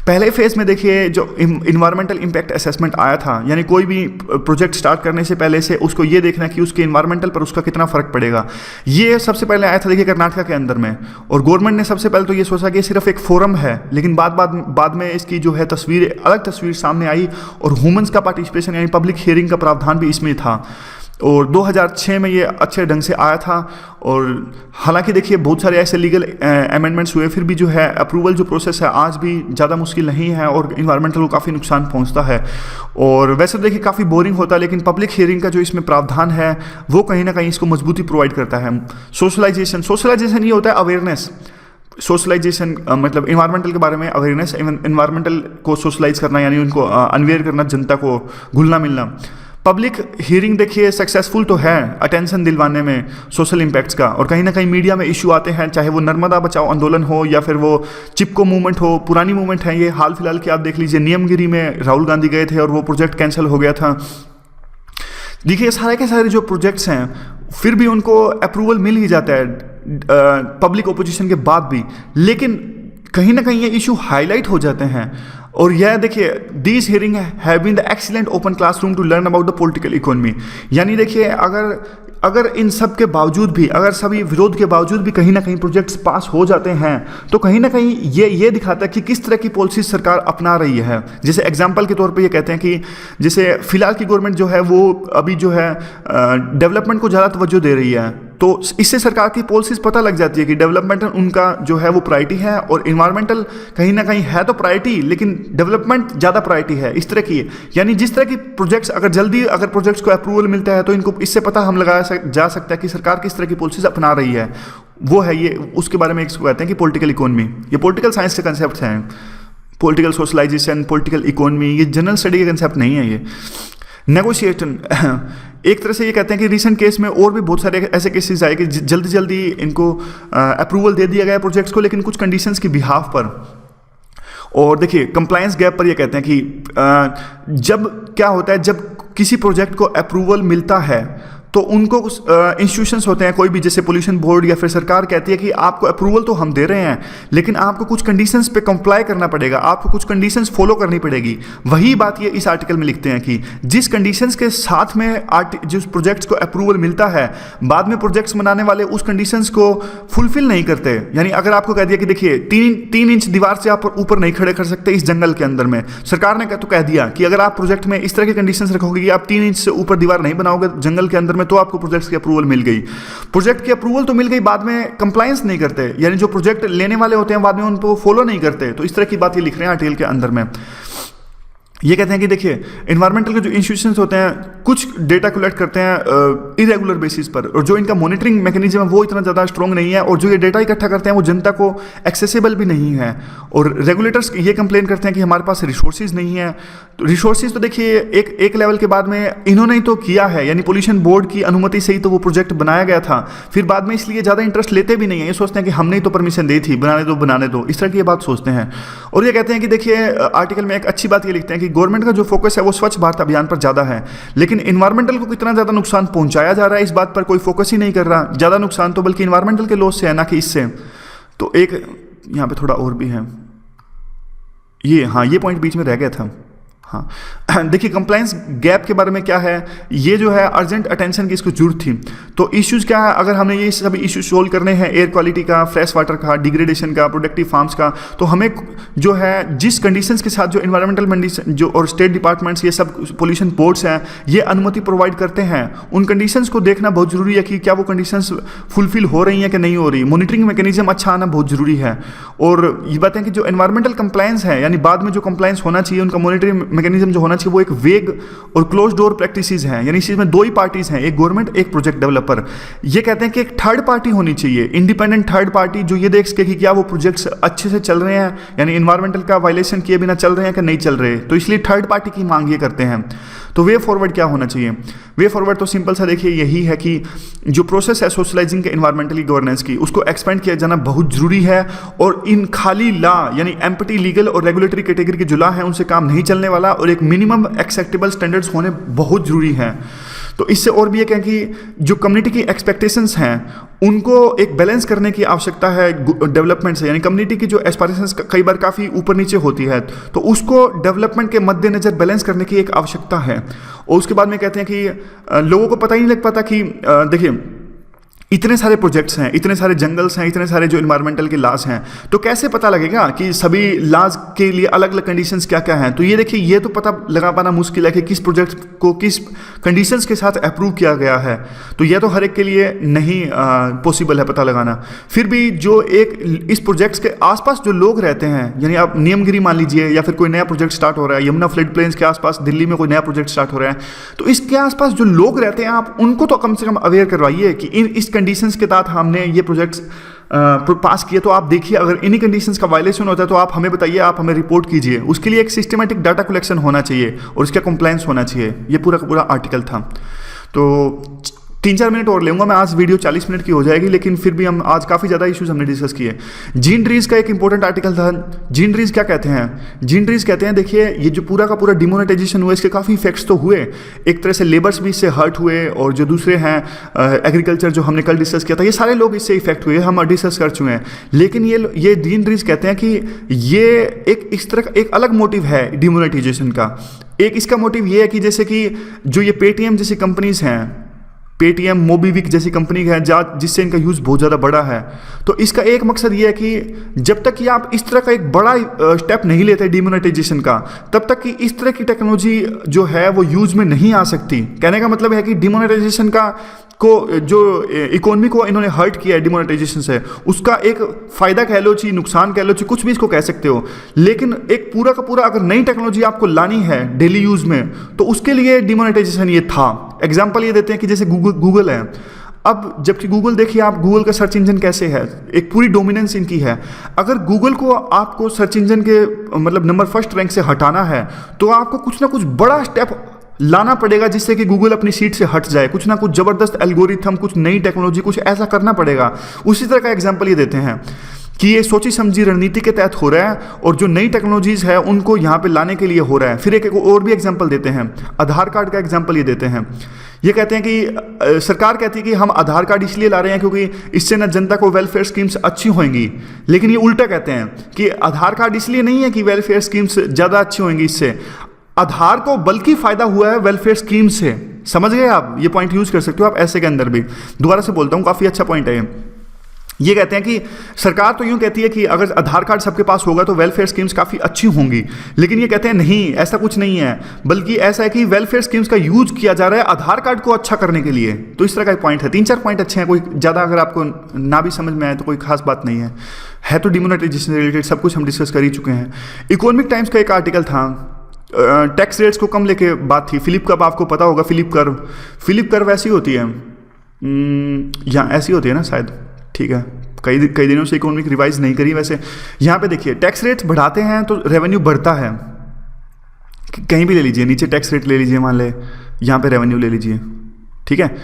पहले फेज में देखिए जो इन्वायरमेंटल इम्पैक्ट असेसमेंट आया था, यानी कोई भी प्रोजेक्ट स्टार्ट करने से पहले से उसको ये देखना कि उसके इन्वायरमेंटल पर उसका कितना फर्क पड़ेगा। ये सबसे पहले आया था देखिए कर्नाटका के अंदर में, और गवर्नमेंट ने सबसे पहले तो ये सोचा कि सिर्फ एक फोरम है, लेकिन बाद में इसकी जो है तस्वीर अलग तस्वीर सामने आई और ह्यूमंस का पार्टिसिपेशन यानी पब्लिक हियरिंग का प्रावधान भी इसमें था। और 2006 में ये अच्छे ढंग से आया था। और हालांकि देखिए बहुत सारे ऐसे लीगल अमेंडमेंट्स हुए, फिर भी जो है अप्रूवल जो प्रोसेस है आज भी ज़्यादा मुश्किल नहीं है और इन्वायरमेंटल को काफ़ी नुकसान पहुंचता है। और वैसे देखिए काफ़ी बोरिंग होता है, लेकिन पब्लिक हियरिंग का जो इसमें प्रावधान है वो कहीं ना कहीं इसको मजबूती प्रोवाइड करता है। सोशलाइजेशन ये होता है अवेयरनेस। सोशलाइजेशन मतलब इन्वायरमेंटल के बारे में अवेयरनेस, इन्वायरमेंटल को सोशलाइज करना यानी उनको अनवेयर करना, जनता को घुलना मिलना। पब्लिक हियरिंग देखिए सक्सेसफुल तो है अटेंशन दिलवाने में सोशल इम्पैक्ट्स का, और कहीं ना कहीं मीडिया में इशू आते हैं, चाहे वो नर्मदा बचाओ आंदोलन हो या फिर वो चिपको मूवमेंट हो, पुरानी मूवमेंट है ये। हाल फिलहाल की आप देख लीजिए नियमगिरी में राहुल गांधी गए थे और वो प्रोजेक्ट कैंसिल हो गया था। देखिए सारे के सारे जो प्रोजेक्ट्स हैं फिर भी उनको अप्रूवल मिल ही जाता है पब्लिक ओपोजिशन के बाद भी, लेकिन कहीं ना कहीं ये इशू हाईलाइट हो जाते हैं। और यह देखिए these hearing have been the excellent open classroom to learn about the political economy. यानी देखिए अगर इन सब के बावजूद भी, अगर सभी विरोध के बावजूद भी कहीं ना कहीं प्रोजेक्ट्स पास हो जाते हैं तो कहीं ना कहीं ये दिखाता है कि किस तरह की पॉलिसी सरकार अपना रही है। जैसे एग्जांपल के तौर पे ये कहते हैं कि जैसे फिलहाल की गवर्नमेंट जो है वो अभी जो है डेवलपमेंट को ज़्यादा तवज्जो दे रही है, तो इससे सरकार की पॉलिसीज पता लग जाती है कि डेवलपमेंट उनका जो है वो प्रायोरिटी है और इन्वायरमेंटल कहीं ना कहीं है तो प्रायोरिटी, लेकिन डेवलपमेंट ज़्यादा प्रायोरिटी है, इस तरह की है। यानी जिस तरह की प्रोजेक्ट्स अगर प्रोजेक्ट्स को अप्रूवल मिलता है तो इनको इससे पता हम लगाया जा सकता है कि सरकार किस तरह की पॉलिसीज अपना रही है। वो है ये, उसके बारे में इसको कहते हैं कि पॉलिटिकल इकोनॉमी। ये पॉलिटिकल साइंस के कंसेप्ट हैं, पॉलिटिकल सोशलाइजेशन, पॉलिटिकल इकोनॉमी, ये जनरल स्टडी के कंसेप्ट नहीं है। ये नेगोशिएशन एक तरह से ये कहते हैं कि रिसेंट केस में और भी बहुत सारे ऐसे केसेस आए कि जल्दी इनको अप्रूवल दे दिया गया प्रोजेक्ट्स को, लेकिन कुछ कंडीशंस की बिहाफ पर। और देखिए कंप्लायंस गैप पर ये कहते हैं कि जब क्या होता है, जब किसी प्रोजेक्ट को अप्रूवल मिलता है तो उनको इंस्टीट्यूशंस होते हैं कोई भी, जैसे पोल्यूशन बोर्ड या फिर सरकार कहती है कि आपको अप्रूवल तो हम दे रहे हैं लेकिन आपको कुछ कंडीशंस पे कंप्लाई करना पड़ेगा, आपको कुछ कंडीशंस फॉलो करनी पड़ेगी। वही बात ये इस आर्टिकल में लिखते हैं कि जिस कंडीशंस के साथ में जिस प्रोजेक्ट्स को अप्रूवल मिलता है, बाद में प्रोजेक्ट्स बनाने वाले उस कंडीशंस को फुलफिल नहीं करते। यानी अगर आपको कह दिया कि देखिए 3 इंच दीवार से आप ऊपर नहीं खड़े कर सकते इस जंगल के अंदर में, सरकार ने तो कह दिया कि अगर आप प्रोजेक्ट में इस तरह की कंडीशंस रखोगे कि आप 3 इंच से ऊपर दीवार नहीं बनाओगे जंगल के अंदर में, तो आपको प्रोजेक्ट्स की अप्रूवल मिल गई। प्रोजेक्ट की अप्रूवल तो मिल गई, बाद में कंप्लायंस नहीं करते, यानी जो प्रोजेक्ट लेने वाले होते हैं बाद में उनको फॉलो नहीं करते। तो इस तरह की बात ये लिख रहे हैं आर्टिकल के अंदर में। ये कहते हैं कि देखिए इन्वायरमेंटल के जो इंस्टीट्यूशंस होते हैं कुछ डेटा कलेक्ट करते हैं इरेगुलर बेसिस पर, और जो इनका मॉनिटरिंग मैकेनिज्म है वो इतना ज़्यादा स्ट्रॉन्ग नहीं है, और जो ये डेटा इकट्ठा करते हैं वो जनता को एक्सेसिबल भी नहीं है। और रेगुलेटर्स ये कंप्लेन करते हैं कि हमारे पास रिसोर्सेज नहीं है। तो रिसोर्सेज तो देखिए एक लेवल के बाद में इन्होंने ही तो किया है, यानी पोल्यूशन बोर्ड की अनुमति से ही तो वो प्रोजेक्ट बनाया गया था, फिर बाद में इसलिए ज़्यादा इंटरेस्ट लेते भी नहीं है, ये सोचते हैं कि हमने ही तो परमिशन दी थी, बनाने दो, इस तरह की ये बात सोचते हैं। और ये कहते हैं कि देखिए आर्टिकल में एक अच्छी बात ये लिखते हैं कि गवर्नमेंट का जो फोकस है वो स्वच्छ भारत अभियान पर ज़्यादा है, लेकिन इन्वायरमेंटल को कितना ज़्यादा नुकसान पहुंचाया जा रहा है इस बात पर कोई फोकस ही नहीं कर रहा। ज़्यादा नुकसान तो बल्कि इन्वायरमेंटल के लॉस से है, ना कि इससे। तो एक यहाँ पे थोड़ा और भी है ये, हाँ ये पॉइंट बीच में रह गया था। हाँ देखिए कंप्लायंस गैप के बारे में क्या है, ये जो है अर्जेंट अटेंशन की इसको जरूरत थी। तो इश्यूज़ क्या है, अगर हमें ये सभी इश्यूज सोल्व करने हैं, एयर क्वालिटी का, फ्रेश वाटर का, डिग्रेडेशन का, प्रोडक्टिव फार्म्स का, तो हमें जो है जिस कंडीशंस के साथ जो इन्वायरमेंटल कंडीशन जो और स्टेट डिपार्टमेंट्स ये सब पोल्यूशन बोर्ड्स हैं ये अनुमति प्रोवाइड करते हैं, उन कंडीशंस को देखना बहुत जरूरी है कि क्या वो कंडीशंस फुलफिल हो रही हैं कि नहीं हो रही। मॉनिटरिंग मैकेनिज्म अच्छा आना बहुत जरूरी है। और ये बात है कि जो एनवायरमेंटल कंप्लायंस है, यानी बाद में जो कंप्लायंस होना चाहिए, उनका मॉनिटरिंग मैकेनिज्म जो होना चाहिए वो एक वेग और क्लोज डोर प्रैक्टिसेस हैं। यानी इसमें दो ही पार्टीज हैं, एक गवर्नमेंट एक प्रोजेक्ट डेवलपर। ये कहते हैं कि एक थर्ड पार्टी होनी चाहिए, इंडिपेंडेंट थर्ड पार्टी, जो ये देख सके कि क्या वो प्रोजेक्ट्स अच्छे से चल रहे हैं, यानी इन्वायरमेंटल का वायलेशन किए बिना चल रहे हैं कि नहीं चल रहे। तो इसलिए थर्ड पार्टी की मांग ये करते हैं। तो वे फॉरवर्ड क्या होना चाहिए? वे फॉरवर्ड तो सिंपल सा देखिए यही है कि जो प्रोसेस है सोशलाइजिंग के इन्वायरमेंटली गवर्नेंस की, उसको एक्सपेंड किया जाना बहुत जरूरी है। और इन खाली लॉ यानी एम्पटी लीगल और रेगुलेटरी कैटेगरी के जो लॉ है उनसे काम नहीं चलने वाला, और एक मिनिमम एक्सेप्टेबल स्टैंडर्ड्स होने बहुत जरूरी हैं। तो इससे और भी एक है कि जो कम्युनिटी की एक्सपेक्टेशंस हैं उनको एक बैलेंस करने की आवश्यकता है डेवलपमेंट से। यानी कम्युनिटी की जो एस्पायरेशंस कई बार काफ़ी ऊपर नीचे होती है, तो उसको डेवलपमेंट के मद्देनज़र बैलेंस करने की एक आवश्यकता है। और उसके बाद में कहते हैं कि लोगों को पता ही नहीं लग पाता कि देखिए इतने सारे प्रोजेक्ट्स हैं, इतने सारे जंगल्स हैं, इतने सारे जो इन्वायरमेंटल के लॉज हैं, तो कैसे पता लगेगा कि सभी लॉज के लिए अलग अलग कंडीशंस क्या क्या हैं। तो ये देखिए ये तो पता लगा पाना मुश्किल है कि किस प्रोजेक्ट को किस कंडीशंस के साथ अप्रूव किया गया है। तो यह तो हर एक के लिए नहीं पॉसिबल है पता लगाना। फिर भी जो एक इस प्रोजेक्ट्स के आसपास जो लोग रहते हैं, यानी आप नियमगिरी मान लीजिए, या फिर कोई नया प्रोजेक्ट स्टार्ट हो रहा है, यमुना फ्लड प्लेन्स के आसपास दिल्ली में कोई नया प्रोजेक्ट स्टार्ट हो रहा है, तो इसके आसपास जो लोग रहते हैं आप उनको तो कम से कम अवेयर करवाइए कि इस कंडीशंस के तहत हमने ये प्रोजेक्ट्स पास किए। तो आप देखिए अगर इन्हीं कंडीशंस का वायलेशन होता है तो आप हमें बताइए, आप हमें रिपोर्ट कीजिए। उसके लिए एक सिस्टमेटिक डाटा कलेक्शन होना चाहिए और इसका कंप्लायंस होना चाहिए। ये पूरा का पूरा आर्टिकल था। तो 3-4 मिनट और लूँगा मैं, आज वीडियो 40 मिनट की हो जाएगी, लेकिन फिर भी हम आज काफ़ी ज़्यादा इश्यूज हमने डिस्कस किए। जीन ट्रीज का एक इंपॉर्टेंट आर्टिकल था। जीन ट्रीज क्या कहते हैं? जीन ट्रीज कहते हैं देखिए ये जो पूरा का पूरा डिमोनेटाइजेशन हुआ इसके काफ़ी इफेक्ट्स तो हुए। एक तरह से लेबर्स भी इससे हर्ट हुए, और जो दूसरे हैं एग्रीकल्चर जो हमने कल डिस्कस किया था, ये सारे लोग इससे इफेक्ट हुए, हम डिस्कस कर चुके हैं। लेकिन ये जीन ट्रीज कहते हैं कि ये एक इस तरह का एक अलग मोटिव है डिमोनेटाइजेशन का। एक इसका मोटिव ये है कि जैसे कि जो ये पेटीएम जैसी कंपनीज हैं, पेटीएम मोबीविक जैसी कंपनी है जिससे इनका यूज़ बहुत ज़्यादा बड़ा है, तो इसका एक मकसद ये है कि जब तक कि आप इस तरह का एक बड़ा स्टेप नहीं लेते डिमोनेटाइजेशन का, तब तक कि इस तरह की टेक्नोलॉजी जो है वो यूज़ में नहीं आ सकती। कहने का मतलब है कि डिमोनेटाइजेशन को जो इकोनॉमी को इन्होंने हर्ट किया है डिमोनेटाइजेशन से, उसका एक फ़ायदा कह लो चाहिए, नुकसान कह लो चाहिए, कुछ भी इसको कह सकते हो। लेकिन एक पूरा का पूरा अगर नई टेक्नोलॉजी आपको लानी है डेली यूज़ में, तो उसके लिए डिमोनेटाइजेशन ये था। एग्जाम्पल ये देते हैं कि जैसे गूगल है। अब जबकि गूगल देखिए आप, गूगल का सर्च इंजन कैसे है, एक पूरी डोमिनेंस इनकी है। अगर गूगल को आपको सर्च इंजन के मतलब नंबर फर्स्ट रैंक से हटाना है, तो आपको कुछ ना कुछ बड़ा स्टेप लाना पड़ेगा जिससे कि गूगल अपनी सीट से हट जाए। कुछ ना कुछ जबरदस्त एल्गोरिथम, कुछ नई टेक्नोलॉजी, कुछ ऐसा करना पड़ेगा। उसी तरह का एग्जाम्पल ये देते हैं कि ये सोची समझी रणनीति के तहत हो रहा है, और जो नई टेक्नोलॉजीज है उनको यहाँ पे लाने के लिए हो रहा है। फिर एक और भी एग्जाम्पल देते हैं, आधार कार्ड का एग्जाम्पल ये देते हैं। ये कहते हैं कि सरकार कहती है कि हम आधार कार्ड इसलिए ला रहे हैं क्योंकि इससे ना जनता को वेलफेयर स्कीम्स अच्छी होंगी। लेकिन ये उल्टा कहते हैं कि आधार कार्ड इसलिए नहीं है कि वेलफेयर स्कीम्स ज़्यादा अच्छी होंगी इससे, आधार को बल्कि फायदा हुआ है वेलफेयर स्कीम से। समझ गए आप? ये पॉइंट यूज कर सकते हो आप ऐसे के अंदर भी। दोबारा से बोलता हूँ, काफी अच्छा पॉइंट है ये कहते हैं कि सरकार तो यूं कहती है कि अगर आधार कार्ड सबके पास होगा तो वेलफेयर स्कीम्स काफ़ी अच्छी होंगी, लेकिन ये कहते हैं नहीं, ऐसा कुछ नहीं है, बल्कि ऐसा है कि वेलफेयर स्कीम्स का यूज किया जा रहा है आधार कार्ड को अच्छा करने के लिए। तो इस तरह का एक पॉइंट है। 3-4 पॉइंट अच्छे हैं, कोई ज़्यादा अगर आपको ना भी समझ में आए तो कोई खास बात नहीं है तो डिमोनेटाइजेशन से रिलेटेड सब कुछ हम डिस्कस कर ही चुके हैं। इकोनॉमिक टाइम्स का एक आर्टिकल था, टैक्स रेट्स को कम लेके बात थी। फिलिप कर्व आपको पता होगा, फिलिप कर्व ऐसी होती है या ऐसी होती है ना शायद, ठीक है, कई दिनों से इकोनॉमिक रिवाइज नहीं करी। वैसे यहाँ पे देखिए टैक्स रेट्स बढ़ाते हैं तो रेवेन्यू बढ़ता है। कहीं भी ले लीजिए, नीचे टैक्स रेट ले लीजिए, मान ले यहाँ पे रेवेन्यू ले लीजिए, ठीक है।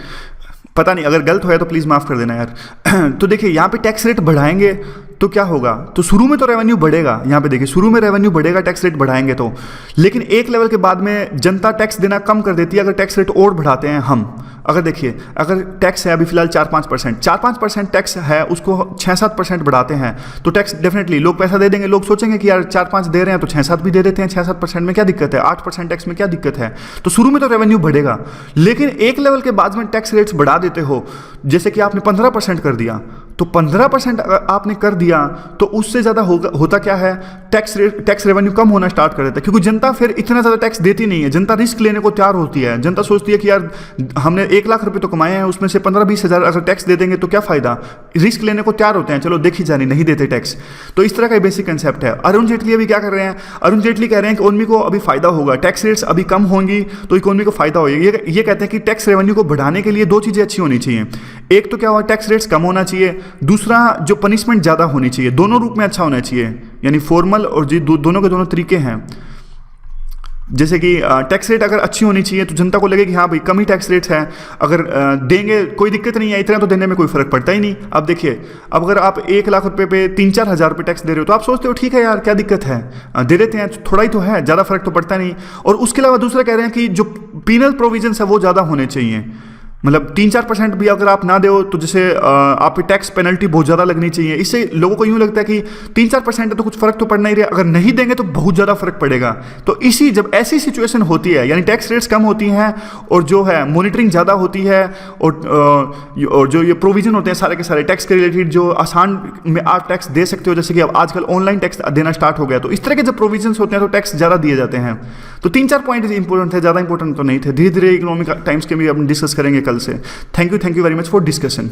पता नहीं अगर गलत हो तो प्लीज़ माफ़ कर देना यार। तो देखिए यहाँ पे टैक्स रेट बढ़ाएंगे तो क्या होगा, तो शुरू में तो रेवेन्यू बढ़ेगा, यहाँ पे देखिए शुरू में रेवेन्यू बढ़ेगा टैक्स रेट बढ़ाएंगे तो, लेकिन एक लेवल के बाद में जनता टैक्स देना कम कर देती है अगर टैक्स रेट और बढ़ाते हैं हम। अगर देखिए अगर टैक्स है अभी फिलहाल 4-5% टैक्स है, उसको 6-7% बढ़ाते हैं तो टैक्स डेफिनेटली लोग पैसा दे देंगे, लोग सोचेंगे कि यार 4-5 दे रहे हैं तो 6-7 भी दे देते हैं, 6-7% में क्या दिक्कत है, 8% टैक्स में क्या दिक्कत है। तो शुरू में तो रेवेन्यू बढ़ेगा, लेकिन एक लेवल के बाद में टैक्स रेट्स बढ़ा देते हो, जैसे कि आपने 15% कर दिया, तो 15% आपने कर दिया तो उससे ज़्यादा होता क्या है, टैक्स रेवेन्यू कम होना स्टार्ट कर देता है, क्योंकि जनता फिर इतना ज़्यादा टैक्स देती नहीं है, जनता रिस्क लेने को तैयार होती है। जनता सोचती है कि यार हमने 1 लाख रुपए तो कमाए हैं, उसमें से 15-20 हज़ार अगर टैक्स दे देंगे तो क्या फ़ायदा, रिस्क लेने को तैयार होते हैं, चलो देखी जानी नहीं देते टैक्स। तो इस तरह का बेसिक कंसेप्ट है। अरुण जेटली अभी क्या कर रहे हैं, अरुण जेटली कह रहे हैं कि इकोनॉमी को अभी फायदा होगा, टैक्स रेट्स अभी कम होंगी तो इकोनॉमी को फायदा होगा। ये कहते हैं कि टैक्स रेवेन्यू को बढ़ाने के लिए 2 चीज़ें अच्छी होनी चाहिए, एक तो क्या हुआ टैक्स रेट्स कम होना चाहिए, दूसरा जो पनिशमेंट ज़्यादा होनी चाहिए, दोनों रूप में अच्छा होना चाहिए, यानी फॉर्मल और जी दोनों के दोनों तरीके हैं। जैसे कि टैक्स रेट अगर अच्छी होनी चाहिए तो जनता को लगे कि हाँ भाई कम ही टैक्स रेट्स हैं, अगर देंगे कोई दिक्कत नहीं है, इतना तो देने में कोई फर्क पड़ता ही नहीं। अब देखिए अब अगर आप 1 लाख रुपए पे 3-4 हज़ार रुपये टैक्स दे रहे हो तो आप सोचते हो ठीक है यार क्या दिक्कत है, दे देते हैं, थोड़ा ही तो है, ज़्यादा फर्क तो पड़ता नहीं। और उसके अलावा दूसरा कह रहे हैं कि जो पीनल प्रोविजंस है वो ज़्यादा होने चाहिए, मतलब 3-4% भी अगर आप ना दो तो जैसे आप पे टैक्स पेनल्टी बहुत ज़्यादा लगनी चाहिए। इससे लोगों को यूँ लगता है कि 3-4% है तो कुछ फ़र्क तो पड़ना ही रहा, अगर नहीं देंगे तो बहुत ज़्यादा फर्क पड़ेगा। तो जब ऐसी सिचुएशन होती है, यानी टैक्स रेट्स कम होती हैं और जो है मॉनिटरिंग ज़्यादा होती है, और जो ये प्रोविजन होते हैं सारे के सारे टैक्स के रिलेटेड जो आसान में आप टैक्स दे सकते हो, जैसे कि अब आजकल ऑनलाइन टैक्स देना स्टार्ट हो गया, तो इस तरह के जब प्रोविजन होते हैं तो टैक्स ज़्यादा दिए जाते हैं। तो 3-4 पॉइंट इंपॉर्टेंट थे, ज़्यादा इंपॉर्टेंट तो नहीं थे। धीरे धीरे इकोनॉमिक टाइम्स के भी हम डिस्कस करेंगे कल से। Thank you very much for discussion.